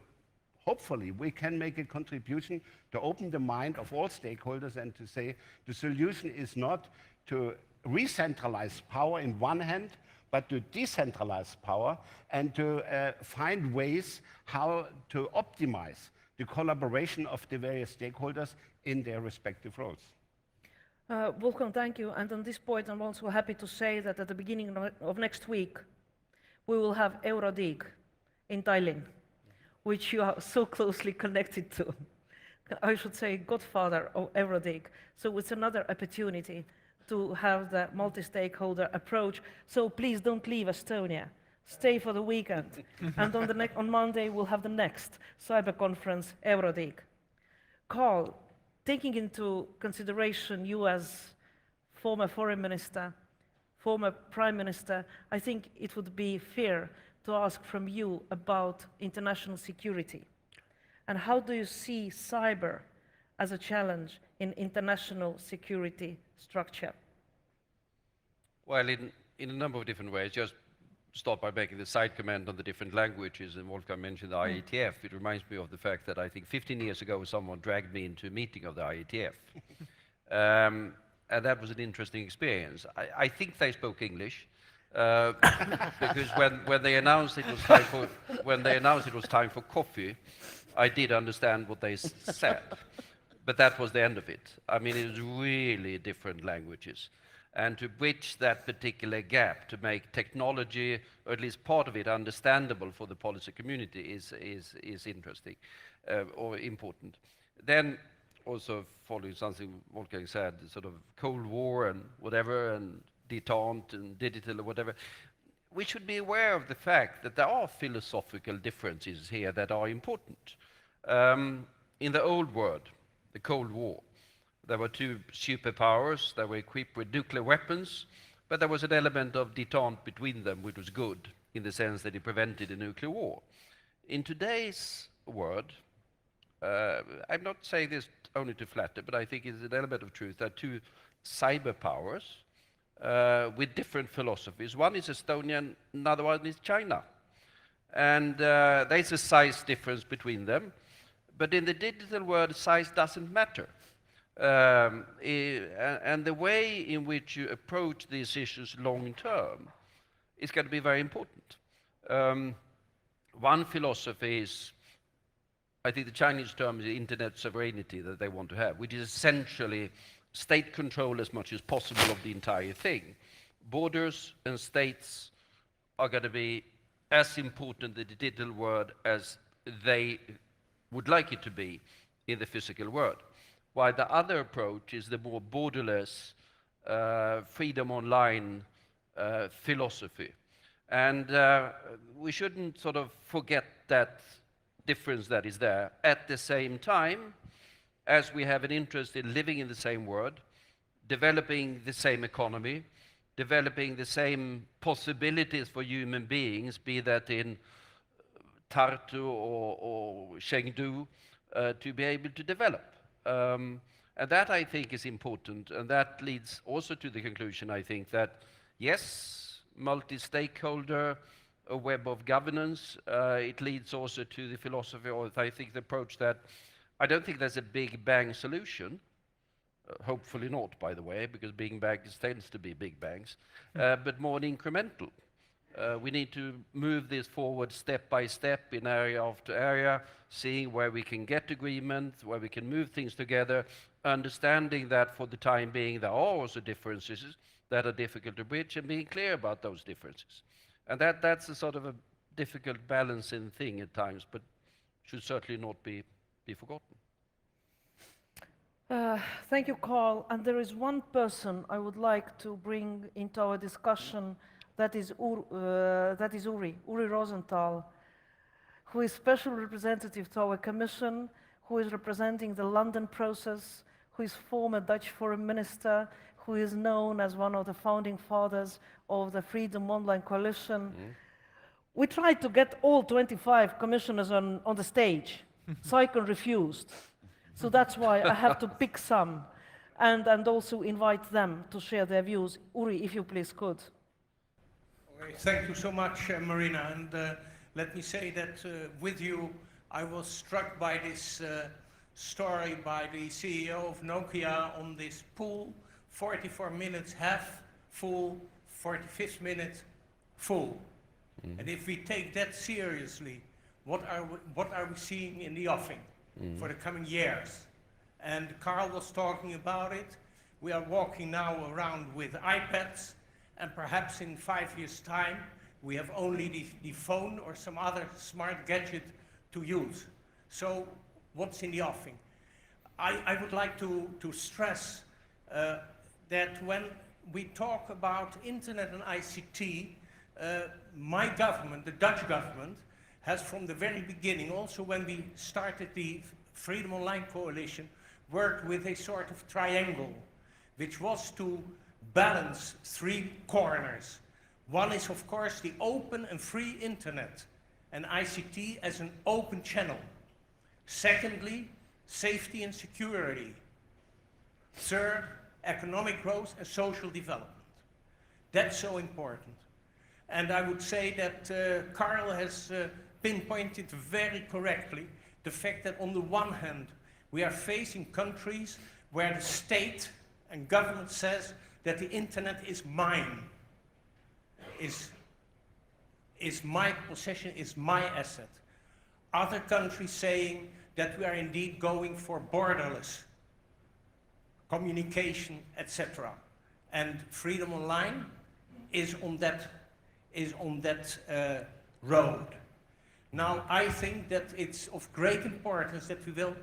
hopefully we can make a contribution to open the mind of all stakeholders and to say the solution is not to re-centralize power in one hand, but to decentralize power and to find ways how to optimize the collaboration of the various stakeholders in their respective roles. Wolfgang, thank you. And on this point, I'm also happy to say that at the beginning of next week, we will have Eurodig in Tallinn, which you are so closely connected to. I should say godfather of Eurodig. So it's another opportunity to have the multi-stakeholder approach. So please don't leave Estonia. Stay for the weekend. And on Monday, we'll have the next cyber conference, Eurodig. Carl, taking into consideration you as former foreign minister, former prime minister, I think it would be fair to ask from you about international security. And how do you see cyber as a challenge in international security structure? Well, in a number of different ways. Just start by making the side comment on the different languages, and Wolfgang mentioned the IETF. It reminds me of the fact that I think 15 years ago someone dragged me into a meeting of the IETF. And that was an interesting experience. I think they spoke English, because when they announced it was time for coffee, I did understand what they said, but that was the end of it. I mean, it was really different languages. And to bridge that particular gap, to make technology, or at least part of it, understandable for the policy community is interesting or important. Then also following something Wolfgang said, sort of Cold War and whatever, and detente and digital or whatever, we should be aware of the fact that there are philosophical differences here that are important. In the old world, the Cold War, there were two superpowers that were equipped with nuclear weapons, but there was an element of detente between them, which was good, in the sense that it prevented a nuclear war. In today's world, I'm not saying this only to flatter, but I think it's an element of truth. There are two cyber powers with different philosophies. One is Estonia, and another one is China. And there's a size difference between them. But in the digital world, size doesn't matter. And the way in which you approach these issues long term is going to be very important. One philosophy is, I think the Chinese term is internet sovereignty that they want to have, which is essentially state control as much as possible of the entire thing. Borders and states are going to be as important in the digital world as they would like it to be in the physical world. While the other approach is the more borderless, freedom online philosophy. And we shouldn't sort of forget that difference that is there. At the same time, as we have an interest in living in the same world, developing the same economy, developing the same possibilities for human beings, be that in Tartu or Chengdu, to be able to develop. And that, I think, is important, and that leads also to the conclusion, I think, that yes, multi-stakeholder, a web of governance, it leads also to the philosophy, or I think the approach that I don't think there's a big bang solution, hopefully not, by the way, because big bangs tends to be big bangs, but more an incremental. We need to move this forward step by step in area after area, seeing where we can get agreement, where we can move things together, understanding that for the time being there are also differences that are difficult to bridge, and being clear about those differences. And that's a sort of a difficult balancing thing at times, but should certainly not be forgotten. Thank you, Carl. And there is one person I would like to bring into our discussion, that is Uri Rosenthal, who is special representative to our Commission, who is representing the London process, who is former Dutch foreign minister, who is known as one of the founding fathers of the Freedom Online Coalition. We tried to get all 25 commissioners on the stage. CyCon refused. So that's why I have to pick some and also invite them to share their views. Uri, if you please could. Okay, thank you so much, Marina. And let me say that with you, I was struck by this story by the CEO of Nokia on this pool, 44 minutes half full, 45th minute full. And if we take that seriously, what are we seeing in the offing for the coming years? And Carl was talking about it. We are walking now around with iPads, and perhaps in 5 years' time, we have only the phone or some other smart gadget to use. So what's in the offing? I would like to stress that when we talk about internet and ICT, my government, the Dutch government, has from the very beginning, also when we started the Freedom Online Coalition, worked with a sort of triangle, which was to balance three corners. One is, of course, the open and free internet, and ICT as an open channel. Secondly, safety and security. Third, economic growth and social development. That's so important. And I would say that Carl has pinpointed very correctly the fact that on the one hand, we are facing countries where the state and government says that the internet is mine, is my possession, is my asset. Other countries saying that we are indeed going for borderless communication, etc. And Freedom Online is on that road. Now, I think that it's of great importance that we will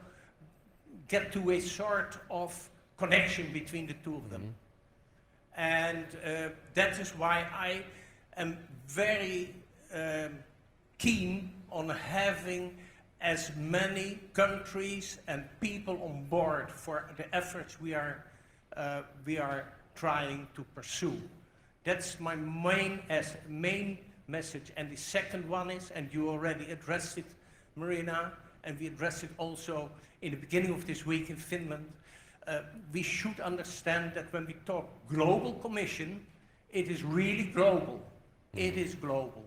get to a sort of connection between the two of them. And that is why I am very keen on having as many countries and people on board for the efforts we are trying to pursue. That's my main message. And the second one is, and you already addressed it, Marina, and we addressed it also in the beginning of this week in Finland, we should understand that when we talk global commission, it is really global. It is global.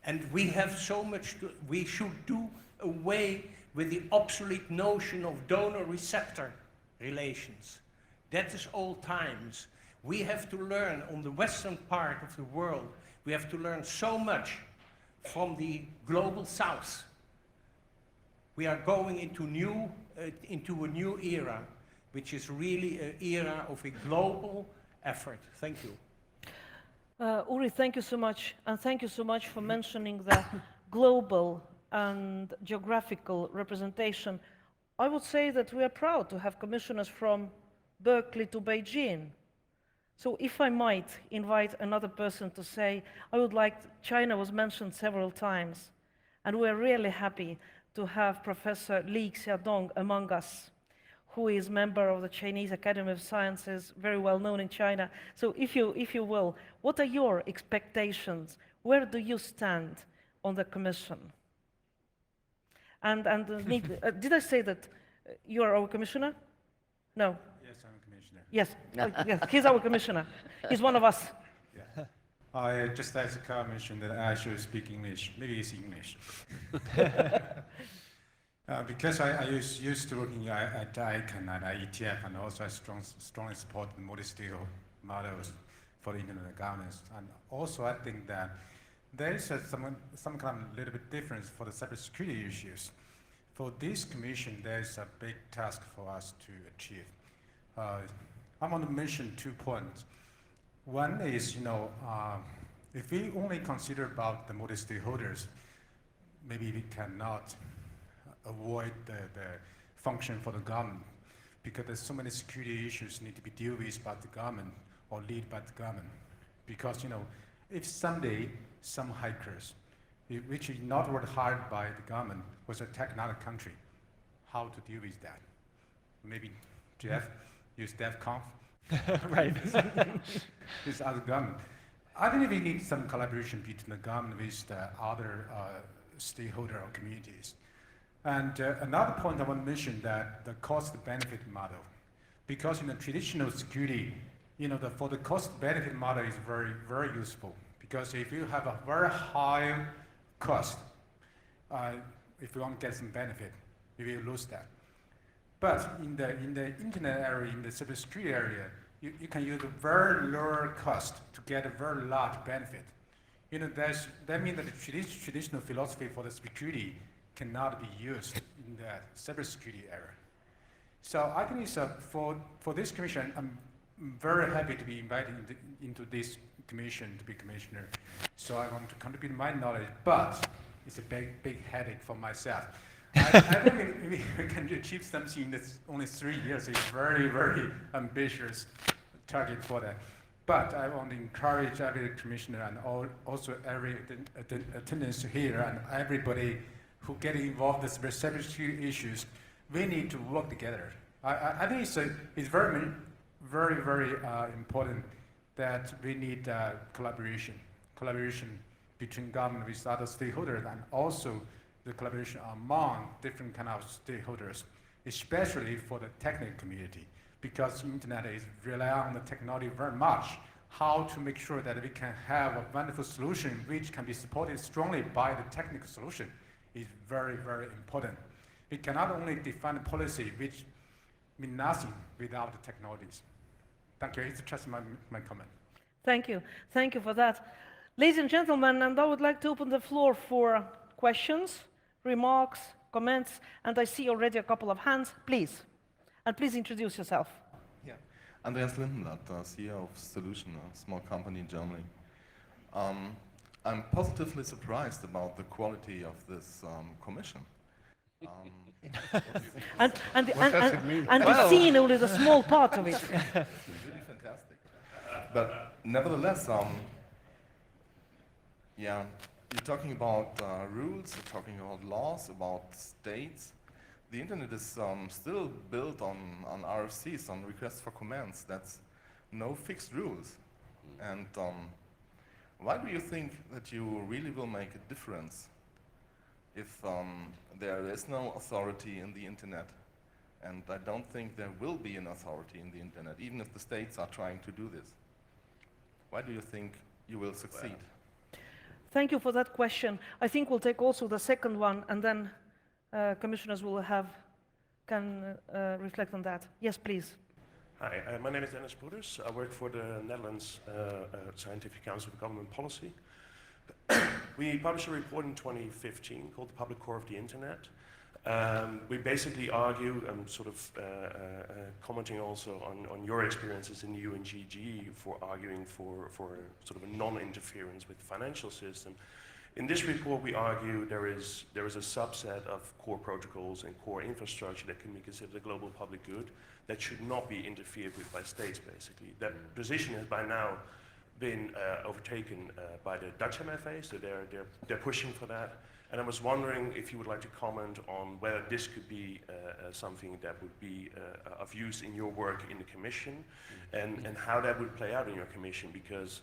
And we have so much we should do away with the obsolete notion of donor-receptor relations. That is old times. We have to learn on the western part of the world, We have to learn so much from the global south. We are going into a new era, which is really an era of a global effort. Thank you. Uri, thank you so much, and thank you so much for mentioning the global and geographical representation. I would say that we are proud to have commissioners from Berkeley to Beijing. So if I might invite another person to say, I would like, China was mentioned several times, and we're really happy to have Professor Li Xiaodong among us, who is member of the Chinese Academy of Sciences, very well known in China. So if you will, what are your expectations? Where do you stand on the Commission? And did I say that you are our Commissioner? No. Yes, I'm a commissioner. Yes, yes, he's our Commissioner. He's one of us. Yeah. I just as the car mentioned that I should speak English. Maybe it's English. Because I used to working at CyCon at ETF, and also I strongly support the multi-stakeholder models for the internet governance. And also I think that there is some kind of little bit difference for the cybersecurity issues. For this commission, there is a big task for us to achieve. I want to mention 2 points. One is, if we only consider about the multi-stakeholders, maybe we cannot avoid the function for the government, because there's so many security issues need to be dealt with by the government or lead by the government. Because if someday some hackers, which is not were hired by the government, was attack another country, how to deal with that? Maybe Jeff use DEFCON, Right. with other government. I think we need some collaboration between the government with the other stakeholder or communities. And another point I want to mention that the cost-benefit model, because in the traditional security, for the cost-benefit model is very, very useful. Because if you have a very high cost, if you want to get some benefit, you will lose that. But in the internet area, in the cybersecurity area, you can use a very lower cost to get a very large benefit. That means that the traditional philosophy for the security cannot be used in the cybersecurity area. So I think it's for this commission, I'm very happy to be invited into this commission to be commissioner. So I want to contribute my knowledge, but it's a big headache for myself. I think we can achieve something in only 3 years. It's very, very ambitious target for that. But I want to encourage every commissioner and also every attendance here and everybody who get involved in cybersecurity issues. We need to work together. I think it's very, very, very important that we need collaboration between government with other stakeholders, and also the collaboration among different kind of stakeholders, especially for the technical community, because the internet is rely on the technology very much. How to make sure that we can have a wonderful solution which can be supported strongly by the technical solution is very, very important. We cannot only define a policy which means nothing without the technologies. Thank you. It's just my comment. Thank you. Thank you for that. Ladies and gentlemen, and I would like to open the floor for questions, remarks, comments, and I see already a couple of hands. Please. And please introduce yourself. Yeah. Andreas Lindenblatt, CEO of Solution, a small company in Germany. I'm positively surprised about the quality of this commission. And we've seen only the small part of it. It's really fantastic. But nevertheless, yeah, you're talking about rules, you're talking about laws, about states. The internet is still built on RFCs, on requests for commands. That's no fixed rules. And why do you think that you really will make a difference if there is no authority in the internet? And I don't think there will be an authority in the internet, even if the states are trying to do this. Why do you think you will succeed? Thank you for that question. I think we'll take also the second one, and then commissioners can reflect on that. Yes, please. Hi, my name is Dennis Broeders. I work for the Netherlands Scientific Council of Government Policy. We published a report in 2015 called The Public Core of the Internet. We basically argue, sort of commenting also on your experiences in the UNGG for arguing for sort of a non-interference with the financial system. In this report, we argue there is a subset of core protocols and core infrastructure that can be considered a global public good that should not be interfered with by states, basically. That position has by now been overtaken by the Dutch MFA, so they're pushing for that. And I was wondering if you would like to comment on whether this could be something that would be of use in your work in the Commission, and how that would play out in your Commission, because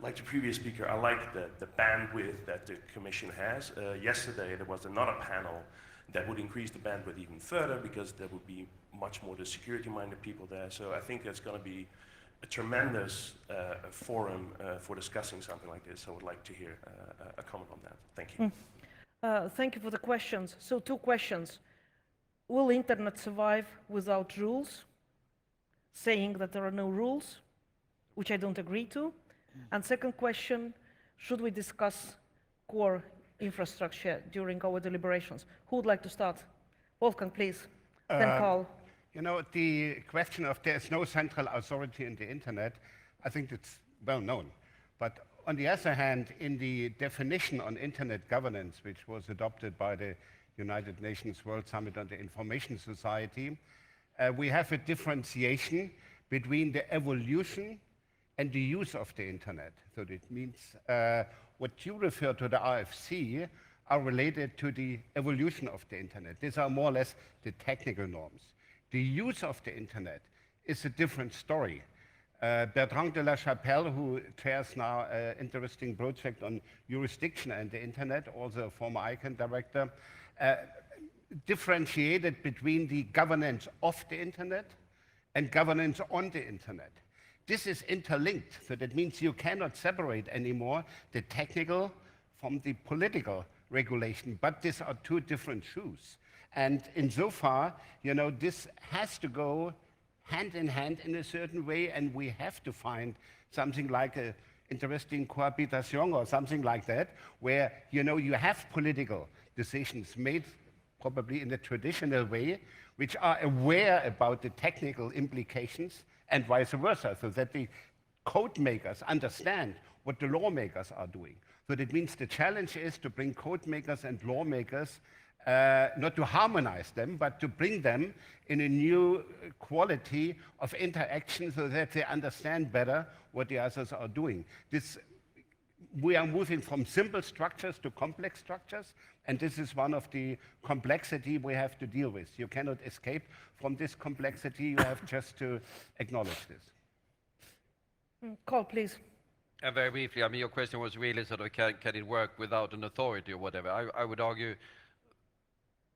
like the previous speaker, I like the bandwidth that the Commission has. Yesterday there was another panel that would increase the bandwidth even further, because there would be much more the security-minded people there. So I think there's going to be a tremendous forum for discussing something like this. I would like to hear a comment on that. Thank you. Thank you for the questions. So 2 questions. Will internet survive without rules? Saying that there are no rules, which I don't agree to. And second question, should we discuss core infrastructure during our deliberations? Who would like to start? Wolfgang, please. Then Carl. You know, the question of there's no central authority in the internet, I think it's well known. But on the other hand, in the definition on internet governance, which was adopted by the United Nations World Summit on the Information Society, we have a differentiation between the evolution and the use of the internet. So that means what you refer to the RFC are related to the evolution of the internet. These are more or less the technical norms. The use of the internet is a different story. Bertrand de la Chapelle, who chairs now an interesting project on jurisdiction and the internet, also a former ICANN director, differentiated between the governance of the internet and governance on the internet. This is interlinked, so that means you cannot separate anymore the technical from the political regulation, but these are 2 different shoes. And insofar, you know, this has to go hand in hand in a certain way, and we have to find something like an interesting cohabitation or something like that, where, you know, you have political decisions made probably in the traditional way, which are aware about the technical implications, and vice versa, so that the code makers understand what the lawmakers are doing. So that means the challenge is to bring code makers and lawmakers, not to harmonize them, but to bring them in a new quality of interaction so that they understand better what the others are doing. We are moving from simple structures to complex structures, and this is one of the complexity we have to deal with. You cannot escape from this complexity, you have just to acknowledge this. Carl, please. Very briefly, I mean, your question was really sort of, can it work without an authority or whatever? I would argue,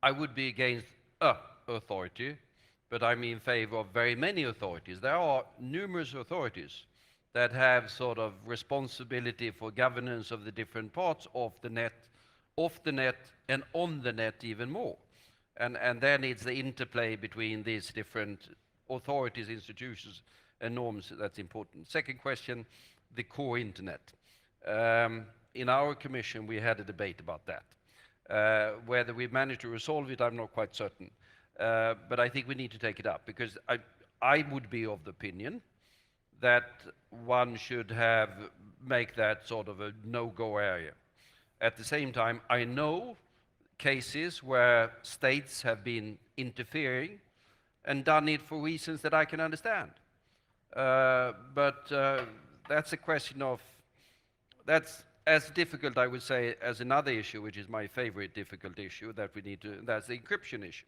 I would be against authority, but I'm in favor of very many authorities. There are numerous authorities that have sort of responsibility for governance of the different parts of the net, off the net, and on the net even more. And then it's the interplay between these different authorities, institutions, and norms that's important. Second question, the core internet. In our commission, we had a debate about that. Whether we managed to resolve it, I'm not quite certain. But I think we need to take it up, because I would be of the opinion that one should make that sort of a no-go area. At the same time, I know cases where states have been interfering and done it for reasons that I can understand. But that's a question of, that's as difficult, I would say, as another issue, which is my favorite difficult issue that we need to, that's the encryption issue,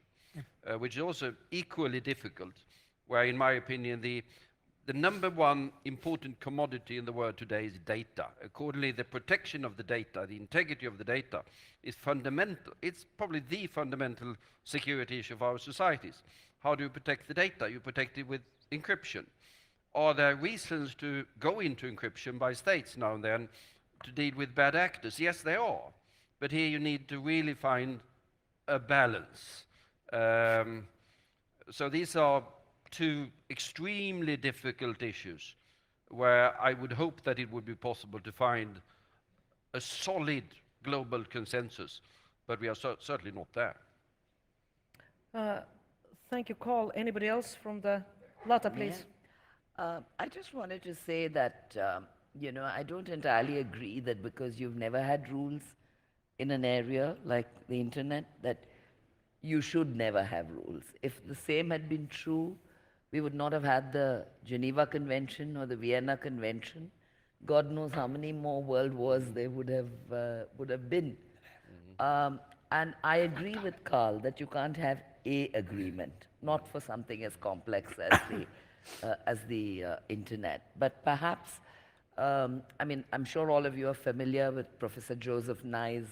which is also equally difficult, where in my opinion, the number one important commodity in the world today is data. Accordingly, the protection of the data, the integrity of the data is fundamental. It's probably the fundamental security issue of our societies. How do you protect the data? You protect it with encryption. Are there reasons to go into encryption by states now and then to deal with bad actors? Yes, there are. But here you need to really find a balance. So these are to extremely difficult issues where I would hope that it would be possible to find a solid global consensus, but we are certainly not there. Thank you, Carl. Anybody else from the Lata, please? I just wanted to say that, you know, I don't entirely agree that because you've never had rules in an area like the internet, that you should never have rules. If the same had been true, we would not have had the Geneva Convention or the Vienna Convention. God knows how many more world wars there would have been. And I agree with Carl that you can't have a agreement, not for something as complex as the internet. But perhaps, I mean, I'm sure all of you are familiar with Professor Joseph Nye's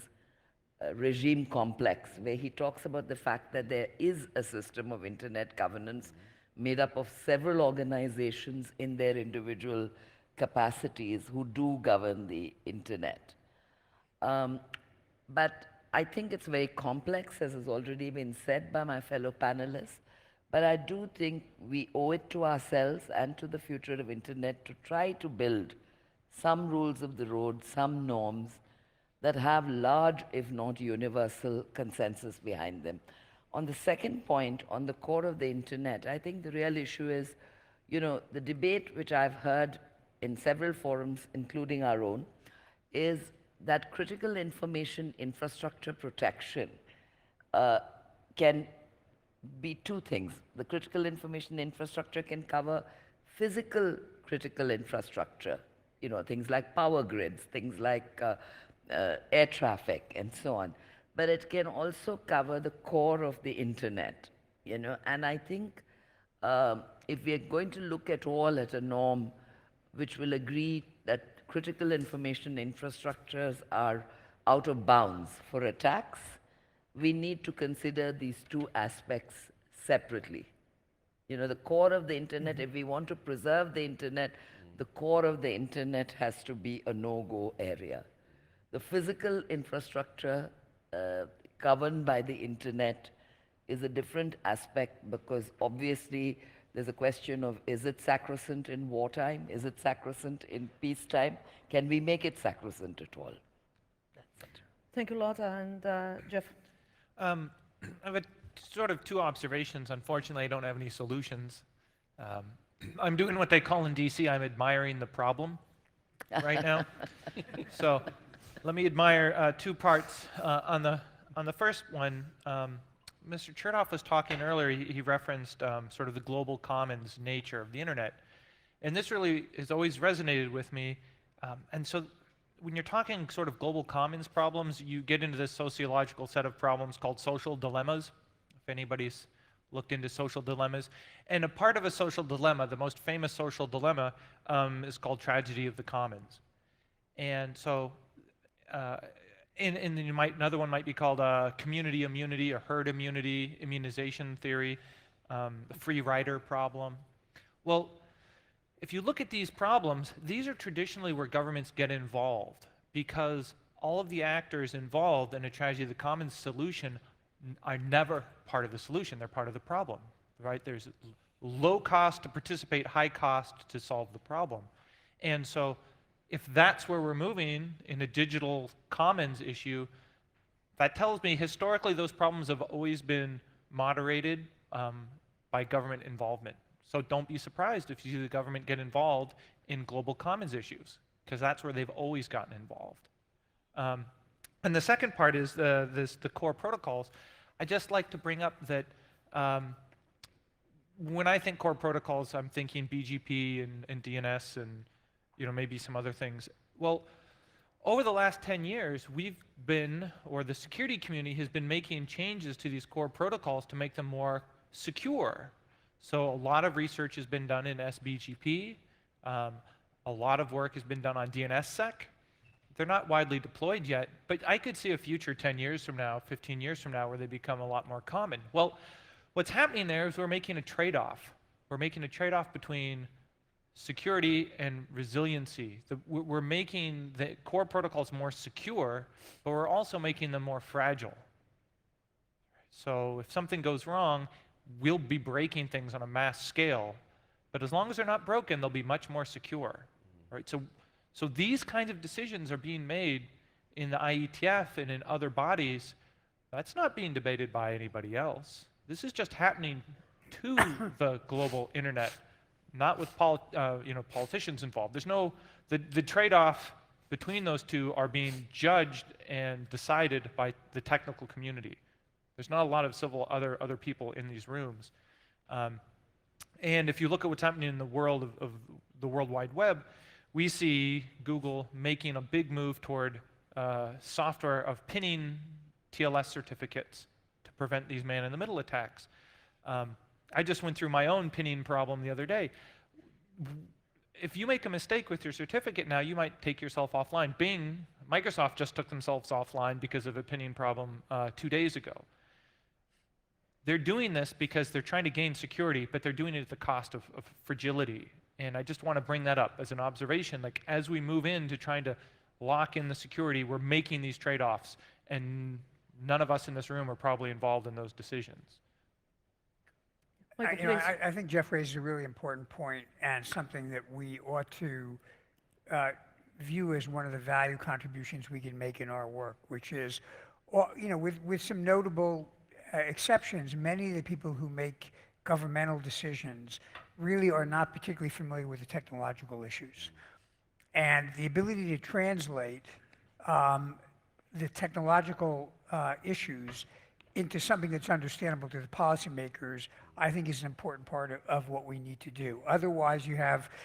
regime complex, where he talks about the fact that there is a system of internet governance made up of several organizations in their individual capacities who do govern the internet. But I think it's very complex, as has already been said by my fellow panelists. But I do think we owe it to ourselves and to the future of internet to try to build some rules of the road, some norms that have large, if not universal, consensus behind them. On the second point, on the core of the internet, I think the real issue is, you know, the debate which I've heard in several forums, including our own, is that critical information infrastructure protection can be two things. The critical information infrastructure can cover physical critical infrastructure, you know, things like power grids, things like air traffic, and so on. But it can also cover the core of the internet, you know. And I think if we are going to look at all at a norm which will agree that critical information infrastructures are out of bounds for attacks, we need to consider these two aspects separately. You know, the core of the internet, if we want to preserve the internet, the core of the internet has to be a no-go area. The physical infrastructure governed by the internet is a different aspect, because obviously there's a question of, is it sacrosanct in wartime? Is it sacrosanct in peacetime? Can we make it sacrosanct at all? That's it. Thank you, Lotta. And Jeff? I have sort of two observations. Unfortunately, I don't have any solutions. I'm doing what they call in DC, I'm admiring the problem right now. So let me admire two parts. On the first one, Mr. Chertoff was talking earlier, he referenced sort of the global commons nature of the internet. And this really has always resonated with me. And so when you're talking sort of global commons problems, you get into this sociological set of problems called social dilemmas, if anybody's looked into social dilemmas. And a part of a social dilemma, the most famous social dilemma, is called tragedy of the commons. And so another one might be called community immunity or herd immunity, immunization theory, the free rider problem. Well, if you look at these problems, these are traditionally where governments get involved, because all of the actors involved in a tragedy of the commons solution are never part of the solution, they're part of the problem, right? There's low cost to participate, high cost to solve the problem. And so if that's where we're moving in a digital commons issue, that tells me historically those problems have always been moderated by government involvement. So don't be surprised if you see the government get involved in global commons issues, because that's where they've always gotten involved. And the second part is the core protocols. I just like to bring up that when I think core protocols, I'm thinking BGP and DNS and maybe some other things. Well, over the last 10 years, we've been, or the security community has been making changes to these core protocols to make them more secure. So a lot of research has been done in SBGP. A lot of work has been done on DNSSEC. They're not widely deployed yet, but I could see a future 10 years from now, 15 years from now, where they become a lot more common. Well, what's happening there is we're making a trade-off. We're making a trade-off between security and resiliency. We're making the core protocols more secure, but we're also making them more fragile. So if something goes wrong, we'll be breaking things on a mass scale, but as long as they're not broken, they'll be much more secure, right? So these kinds of decisions are being made in the IETF and in other bodies. That's not being debated by anybody else. This is just happening to the global internet, not with politicians involved. There's no, the trade-off between those two are being judged and decided by the technical community. There's not a lot of other people in these rooms. And if you look at what's happening in the world of the World Wide Web, we see Google making a big move toward software of pinning TLS certificates to prevent these man-in-the-middle attacks. I just went through my own pinning problem the other day. If you make a mistake with your certificate now, you might take yourself offline. Microsoft just took themselves offline because of a pinning problem 2 days ago. They're doing this because they're trying to gain security, but they're doing it at the cost of fragility. And I just want to bring that up as an observation. Like, as we move into trying to lock in the security, we're making these trade-offs, and none of us in this room are probably involved in those decisions. I think Jeff raises a really important point, and something that we ought to view as one of the value contributions we can make in our work, which is, with some notable exceptions, many of the people who make governmental decisions really are not particularly familiar with the technological issues. And the ability to translate the technological issues into something that's understandable to the policymakers, I think is an important part of what we need to do. Otherwise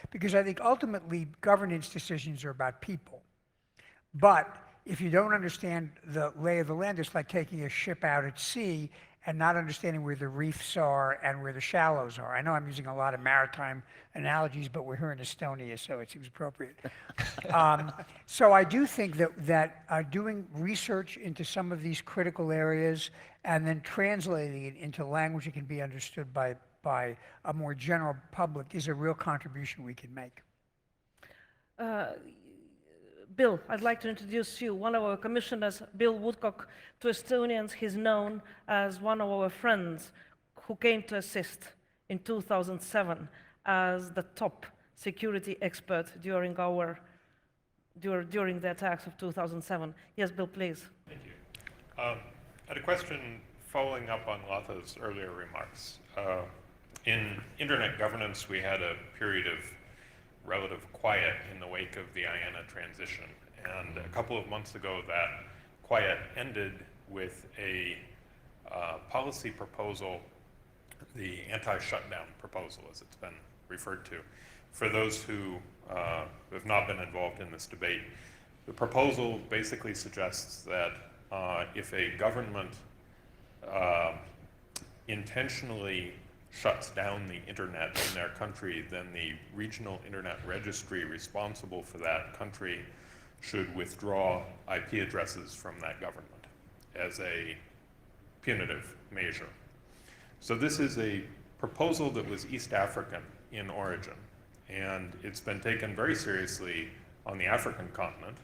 because I think ultimately governance decisions are about people. But if you don't understand the lay of the land, it's like taking a ship out at sea and not understanding where the reefs are and where the shallows are. I know I'm using a lot of maritime analogies, but we're here in Estonia, so it seems appropriate. So I do think that doing research into some of these critical areas and then translating it into language that can be understood by a more general public is a real contribution we can make. Bill, I'd like to introduce you. One of our commissioners, Bill Woodcock, to Estonians, he's known as one of our friends who came to assist in 2007 as the top security expert during the attacks of 2007. Yes, Bill, please. Thank you. I had a question following up on Latha's earlier remarks. In internet governance, we had a period of relative quiet in the wake of the IANA transition. And a couple of months ago, that quiet ended with a policy proposal, the anti-shutdown proposal, as it's been referred to. For those who have not been involved in this debate, the proposal basically suggests that if a government intentionally shuts down the internet in their country, then the regional internet registry responsible for that country should withdraw IP addresses from that government as a punitive measure. So this is a proposal that was East African in origin, and it's been taken very seriously on the African continent.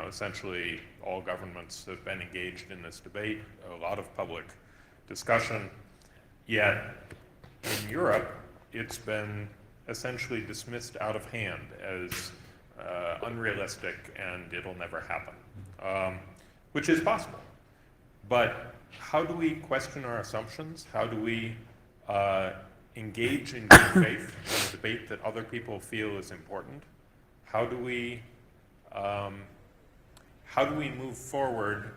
Essentially all governments have been engaged in this debate, a lot of public discussion. Yet, in Europe, it's been essentially dismissed out of hand as unrealistic and it'll never happen, which is possible. But how do we question our assumptions? How do we engage in good faith in a debate that other people feel is important? How do we move forward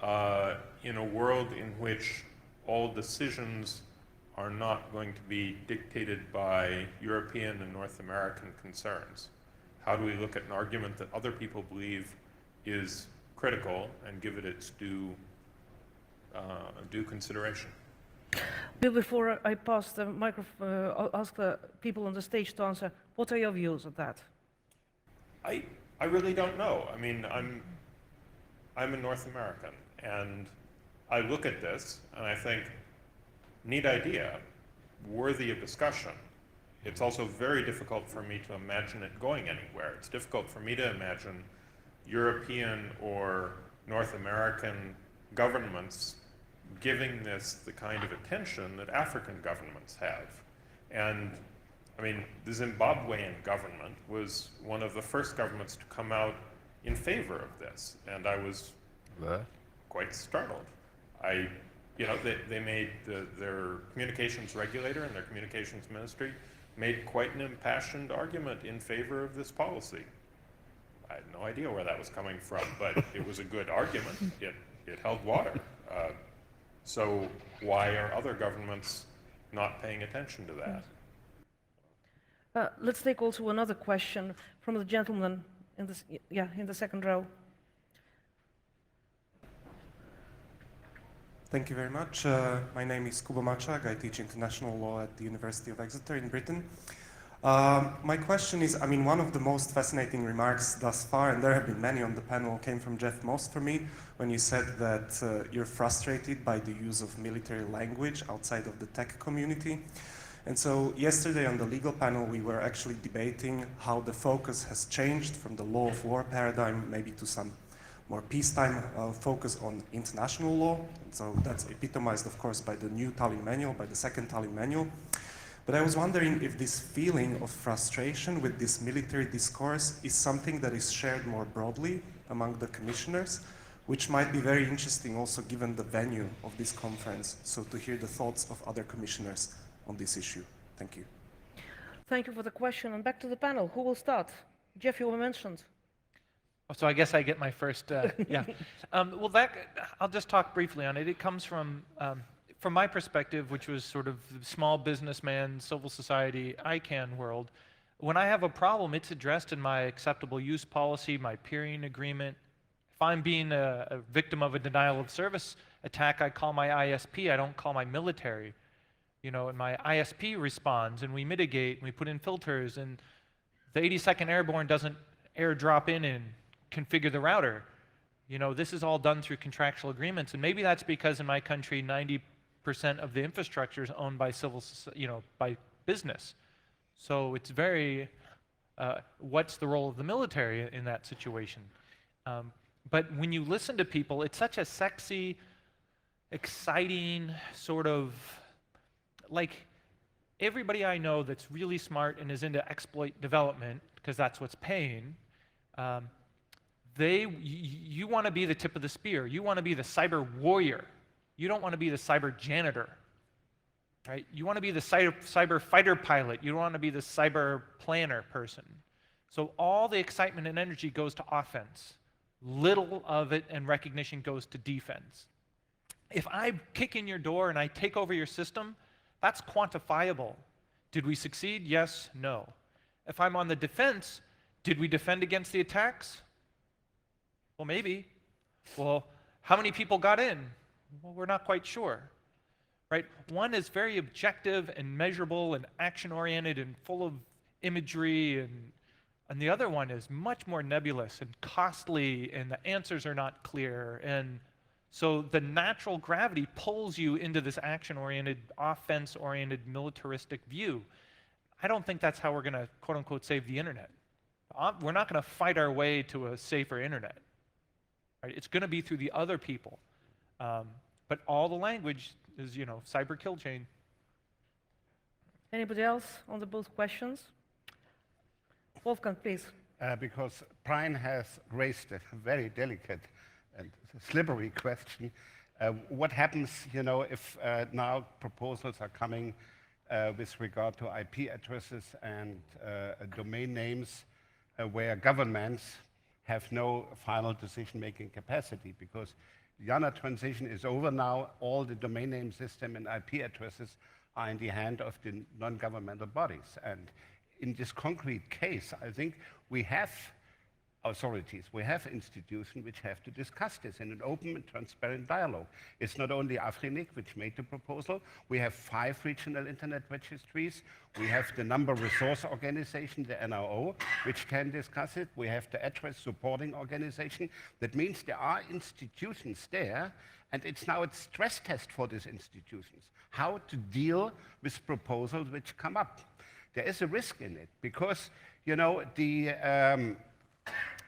in a world in which all decisions are not going to be dictated by European and North American concerns? How do we look at an argument that other people believe is critical and give it its due consideration? Bill, before I pass the microphone, I'll ask the people on the stage to answer. What are your views on that? I really don't know. I mean, I'm a North American, and I look at this and I think, neat idea, worthy of discussion. It's also very difficult for me to imagine it going anywhere. It's difficult for me to imagine European or North American governments giving this the kind of attention that African governments have. And I mean, the Zimbabwean government was one of the first governments to come out in favor of this, and I was quite startled. They made their communications regulator and their communications ministry made quite an impassioned argument in favor of this policy. I had no idea where that was coming from, but it was a good argument. It held water. So why are other governments not paying attention to that? Let's take also another question from the gentleman in the second row. Thank you very much. My name is Kuba Machag. I teach international law at the University of Exeter in Britain. My question is, I mean, one of the most fascinating remarks thus far, and there have been many on the panel, came from Jeff Most for me, when you said that you're frustrated by the use of military language outside of the tech community. And so yesterday on the legal panel, we were actually debating how the focus has changed from the law of war paradigm maybe to some more peacetime focus on international law. And so that's epitomized, of course, by the new Tallinn Manual, by the second Tallinn Manual. But I was wondering if this feeling of frustration with this military discourse is something that is shared more broadly among the commissioners, which might be very interesting also given the venue of this conference, so to hear the thoughts of other commissioners on this issue. Thank you. Thank you for the question. And back to the panel. Who will start? Jeff, you were mentioned. So I guess I get my first, well, I'll just talk briefly on it. It comes from my perspective, which was sort of small businessman, civil society, ICANN world. When I have a problem, it's addressed in my acceptable use policy, my peering agreement. If I'm being a victim of a denial of service attack, I call my ISP, I don't call my military. You know, and my ISP responds, and we mitigate, and we put in filters, and the 82nd Airborne doesn't airdrop in and configure the router. You know, this is all done through contractual agreements, and maybe that's because in my country, 90% of the infrastructure is owned by by business. So it's very, what's the role of the military in that situation? But when you listen to people, it's such a sexy, exciting sort of, like everybody I know that's really smart and is into exploit development, because that's what's paying, you want to be the tip of the spear. You want to be the cyber warrior. You don't want to be the cyber janitor, right? You want to be the cyber fighter pilot. You don't want to be the cyber planner person. So all the excitement and energy goes to offense. Little of it and recognition goes to defense. If I kick in your door and I take over your system, that's quantifiable. Did we succeed? Yes, no. If I'm on the defense, did we defend against the attacks? Well, maybe. Well, how many people got in? Well, we're not quite sure, right? One is very objective and measurable and action-oriented and full of imagery, and the other one is much more nebulous and costly, and the answers are not clear. And so the natural gravity pulls you into this action-oriented, offense-oriented, militaristic view. I don't think that's how we're going to, quote-unquote, save the internet. We're not going to fight our way to a safer internet. Right? It's going to be through the other people. But all the language is, cyber kill chain. Anybody else on the both questions? Wolfgang, please. Because Brian has raised a very delicate and slippery question. What happens, if now proposals are coming with regard to IP addresses and domain names where governments have no final decision-making capacity? Because the IANA transition is over now. All the domain name system and IP addresses are in the hand of the non-governmental bodies. And in this concrete case, I think we have authorities, we have institutions which have to discuss this in an open and transparent dialogue. It's not only Afrinik which made the proposal. We have 5 regional internet registries. We have the number resource organization, the NRO, which can discuss it. We have the address supporting organization. That means there are institutions there, and it's now a stress test for these institutions, how to deal with proposals which come up. There is a risk in it because,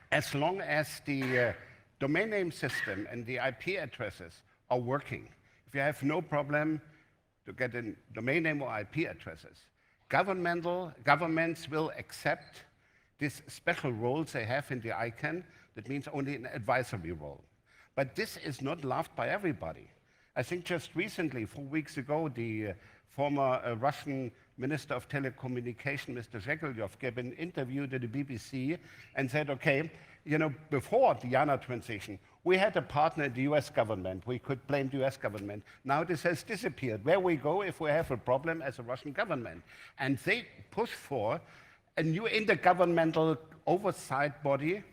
as long as the domain name system and the IP addresses are working, if you have no problem to get a domain name or IP addresses, governments will accept these special roles they have in the ICANN. That means only an advisory role. But this is not loved by everybody. I think just recently, 4 weeks ago, the former Russian Minister of Telecommunication, Mr. Zhekelyov, gave an interview to the BBC and said, okay, you know, before the IANA transition, we had a partner in the US government. We could blame the US government. Now this has disappeared. Where we go if we have a problem as a Russian government? And they push for a new intergovernmental oversight body,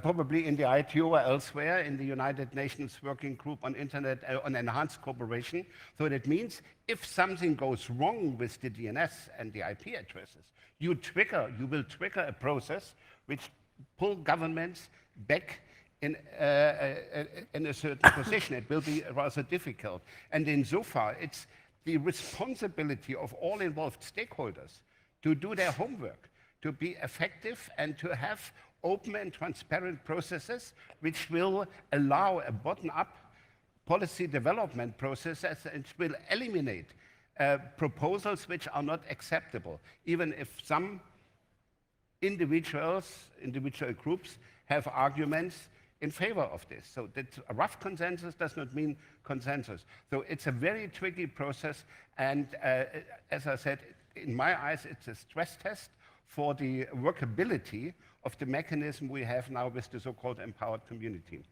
probably in the ITU or elsewhere, in the United Nations Working Group on Internet, on Enhanced Cooperation. So that means if something goes wrong with the DNS and the IP addresses, you will trigger a process which pull governments back in a certain position. It will be rather difficult. And insofar, it's the responsibility of all involved stakeholders to do their homework, to be effective and to have open and transparent processes which will allow a bottom-up policy development process and will eliminate proposals which are not acceptable, even if some individual groups have arguments in favor of this. So that a rough consensus does not mean consensus. So it's a very tricky process, and as I said, in my eyes, it's a stress test for the workability of the mechanism we have now with the so-called empowered community.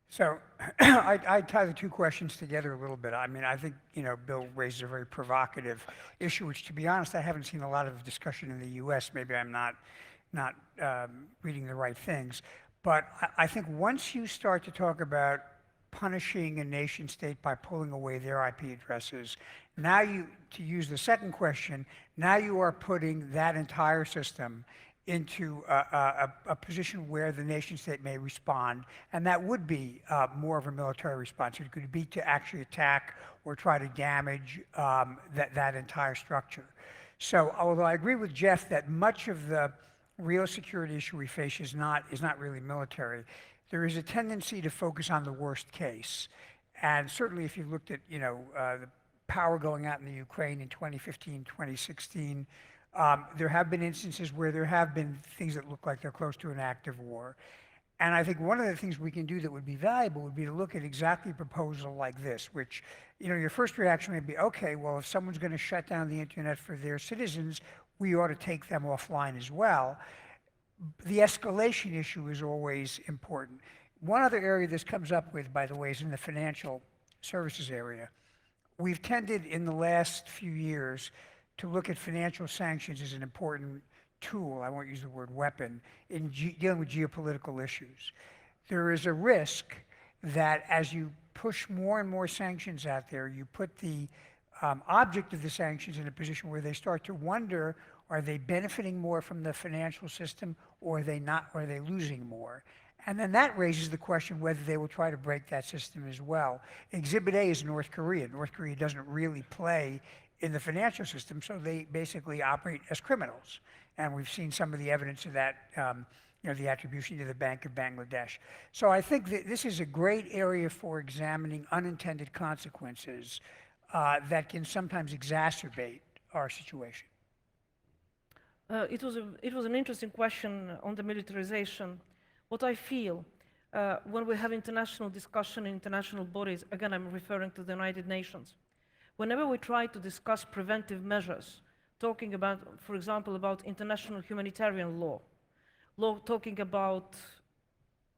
So I tie the two questions together a little bit. I mean, I think, you know, Bill raises a very provocative issue, which, to be honest, I haven't seen a lot of discussion in the US. Maybe I'm not reading the right things. But I think once you start to talk about punishing a nation state by pulling away their IP addresses, now you, to use the second question, now you are putting that entire system into a position where the nation state may respond, and that would be more of a military response. It could be to actually attack or try to damage that entire structure. So although I agree with Jeff that much of the real security issue we face is not really military, there is a tendency to focus on the worst case. And certainly if you looked at, you know, the power going out in the Ukraine in 2015, 2016, there have been instances where there have been things that look like they're close to an active war. And I think one of the things we can do that would be valuable would be to look at exactly a proposal like this, which, you know, your first reaction may be, okay, well, if someone's going to shut down the internet for their citizens, we ought to take them offline as well. The escalation issue is always important. One other area this comes up with, by the way, is in the financial services area. We've tended in the last few years to look at financial sanctions as an important tool, I won't use the word weapon, in dealing with geopolitical issues. There is a risk that as you push more and more sanctions out there, you put the object of the sanctions in a position where they start to wonder, are they benefiting more from the financial system, or are they not, or are they losing more? And then that raises the question whether they will try to break that system as well. Exhibit A is North Korea. North Korea doesn't really play in the financial system, so they basically operate as criminals. And we've seen some of the evidence of that, you know, the attribution to the Bank of Bangladesh. So I think that this is a great area for examining unintended consequences that can sometimes exacerbate our situation. It was an interesting question on the militarization. What I feel when we have international discussion in international bodies, again, I'm referring to the United Nations, whenever we try to discuss preventive measures, talking about, for example, about international humanitarian law, talking about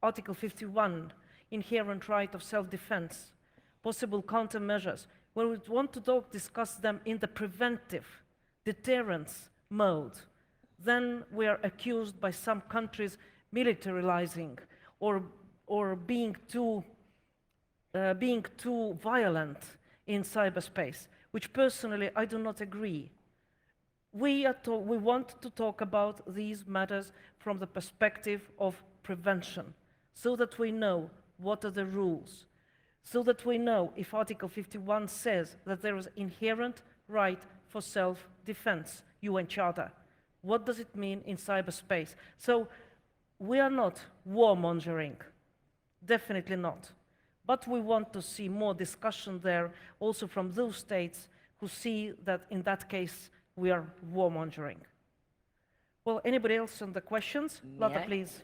Article 51, inherent right of self-defense, possible countermeasures, when we want to discuss them in the preventive, deterrence mode, then we are accused by some countries militarizing or being too violent in cyberspace, which personally I do not agree. We want to talk about these matters from the perspective of prevention, so that we know what are the rules, so that we know if Article 51 says that there is inherent right for self-defense, UN Charter. What does it mean in cyberspace? So we are not warmongering, definitely not. But we want to see more discussion there, also from those states who see that in that case we are warmongering. Well, anybody else on the questions? Lotta, please.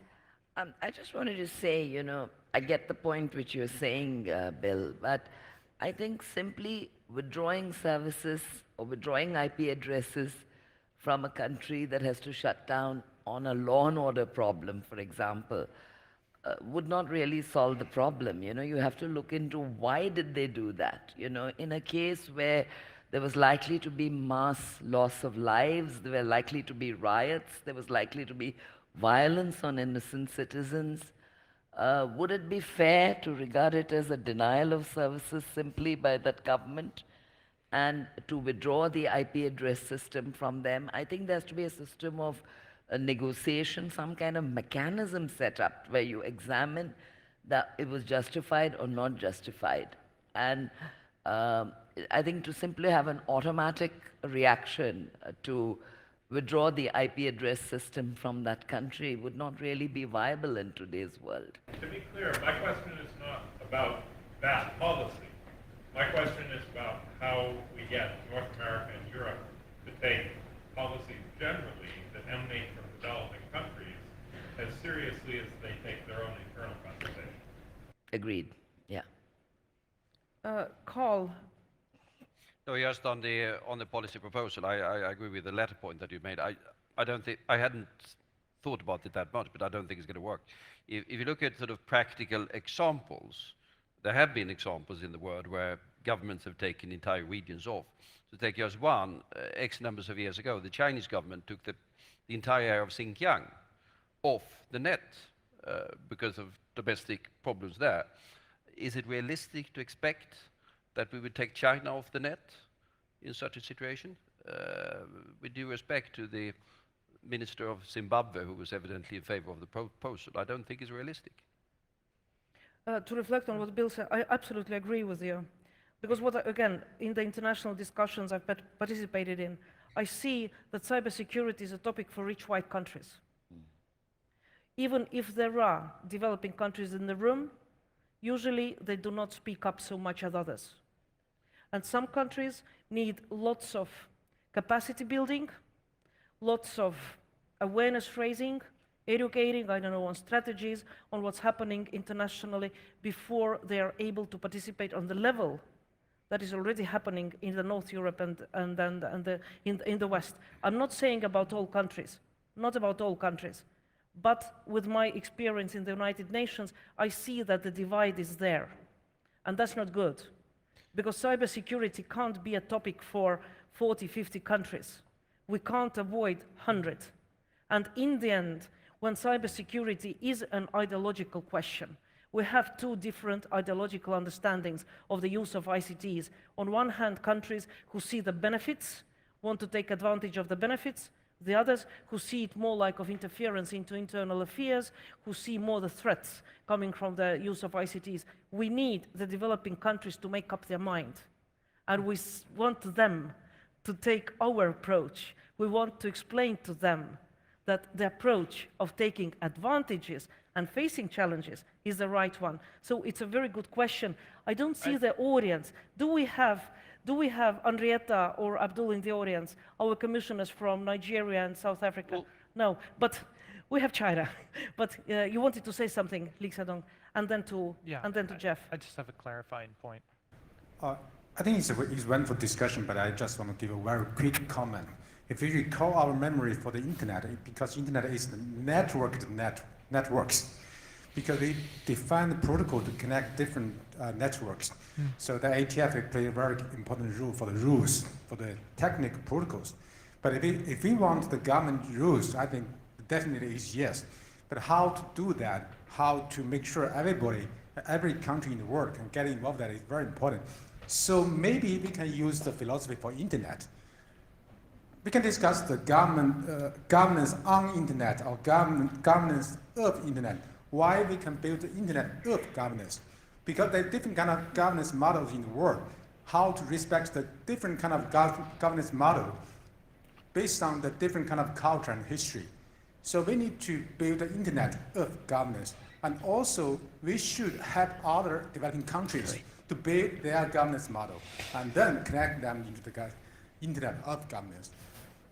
I just wanted to say, you know, I get the point which you're saying, Bill, but I think simply withdrawing services or withdrawing IP addresses from a country that has to shut down on a law and order problem, for example, would not really solve the problem. You know, you have to look into why did they do that. You know, in a case where there was likely to be mass loss of lives, there were likely to be riots, there was likely to be violence on innocent citizens, would it be fair to regard it as a denial of services simply by that government and to withdraw the IP address system from them? I think there has to be a system of a negotiation, some kind of mechanism set up where you examine that it was justified or not justified. And I think to simply have an automatic reaction to withdraw the IP address system from that country would not really be viable in today's world. To be clear, my question is not about that policy. My question is about how we get North America and Europe to take policies generally that emanate from developing countries as seriously as they take their own internal conversation. Agreed, yeah. Carl. No, just on the policy proposal, I agree with the latter point that you made. I don't think I hadn't thought about it that much, but I don't think it's going to work. If you look at sort of practical examples, there have been examples in the world where governments have taken entire regions off. To take just one, X numbers of years ago, the Chinese government took the entire area of Xinjiang off the net because of domestic problems there. Is it realistic to expect that we would take China off the net in such a situation? With due respect to the Minister of Zimbabwe, who was evidently in favor of the proposal, I don't think it's realistic. To reflect on what Bill said, I absolutely agree with you. Because again, in the international discussions I've participated in, I see that cybersecurity is a topic for rich white countries. Even if there are developing countries in the room, usually they do not speak up so much as others. And some countries need lots of capacity building, lots of awareness raising, educating, I don't know, on strategies, on what's happening internationally before they are able to participate on the level that is already happening in the North Europe and in the West. I'm not saying about all countries, not about all countries, but with my experience in the United Nations, I see that the divide is there, and that's not good, because cybersecurity can't be a topic for 40, 50 countries. We can't avoid 100. And in the end, when cybersecurity is an ideological question, we have two different ideological understandings of the use of ICTs. On one hand, countries who see the benefits, want to take advantage of the benefits, the others who see it more like of interference into internal affairs, who see more the threats coming from the use of ICTs. We need the developing countries to make up their mind. And we want them to take our approach. We want to explain to them that the approach of taking advantages and facing challenges is the right one. So it's a very good question. I don't see the audience. Do we have Henrietta or Abdul in the audience, our commissioners from Nigeria and South Africa? Well, no, but we have China. But you wanted to say something, Lee Sedong, and then to Jeff. I just have a clarifying point. I think it's one for discussion, but I just want to give a very quick comment. If we recall our memory for the internet, because internet is the networked networks, because we define the protocol to connect different networks. So the ATF play a very important role for the rules, for the technical protocols. But if we want the government rules, I think definitely is yes. But how to do that, how to make sure everybody, every country in the world can get involved, that is very important. So maybe we can use the philosophy for internet. We can discuss the governance on internet or governance of internet. Why we can build the internet of governance? Because there are different kind of governance models in the world. How to respect the different kind of governance model based on the different kind of culture and history. So we need to build the internet of governance. And also, we should help other developing countries to build their governance model and then connect them into the internet of governance.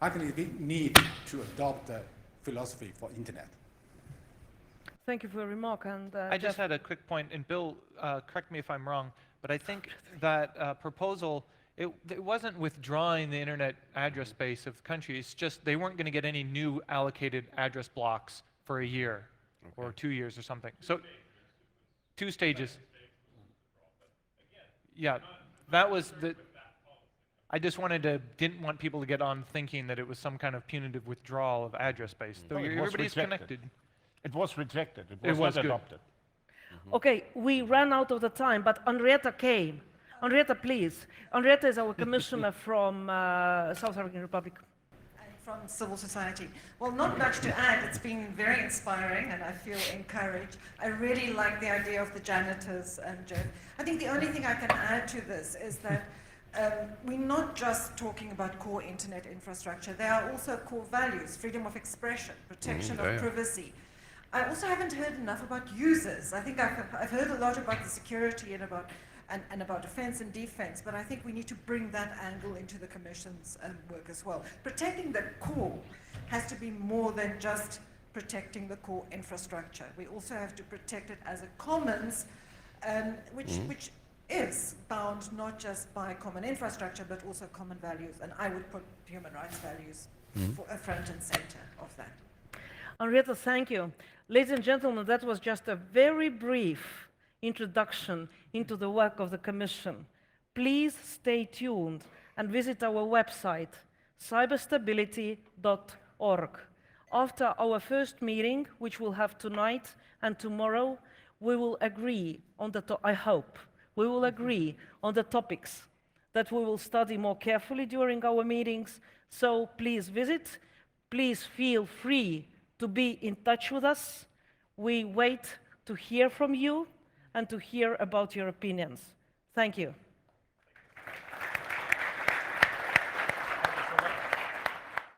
I think we need to adopt the philosophy for internet. Thank you for your remark. And I just had a quick point, and Bill, correct me if I'm wrong, but I think that proposal, it wasn't withdrawing the internet address space of the country. It's just they weren't going to get any new allocated address blocks for a year or 2 years or something. So 2 stages. Yeah, that was the. I just didn't want people to get on thinking that it was some kind of punitive withdrawal of address space. No, Everybody's connected. It was rejected. It was not adopted. Okay, we ran out of the time, but Henrietta came. Henrietta, please. Henrietta is our commissioner from South African Republic. From civil society. Well, not much to add. It's been very inspiring and I feel encouraged. I really like the idea of the janitors and Jeff. I think the only thing I can add to this is that we're not just talking about core internet infrastructure. There are also core values, freedom of expression, protection of privacy. I also haven't heard enough about users. I think I've heard a lot about the security and about offense and defense, but I think we need to bring that angle into the Commission's work as well. Protecting the core has to be more than just protecting the core infrastructure. We also have to protect it as a commons, which is bound not just by common infrastructure, but also common values. And I would put human rights values for a front and center of that. Henrietta, thank you. Ladies and gentlemen, that was just a very brief introduction into the work of the Commission. Please stay tuned and visit our website, cyberstability.org. After our first meeting, which we'll have tonight and tomorrow, we will agree on I hope, we will agree on the topics that we will study more carefully during our meetings. So please visit, please feel free to be in touch with us. We wait to hear from you and to hear about your opinions. Thank you.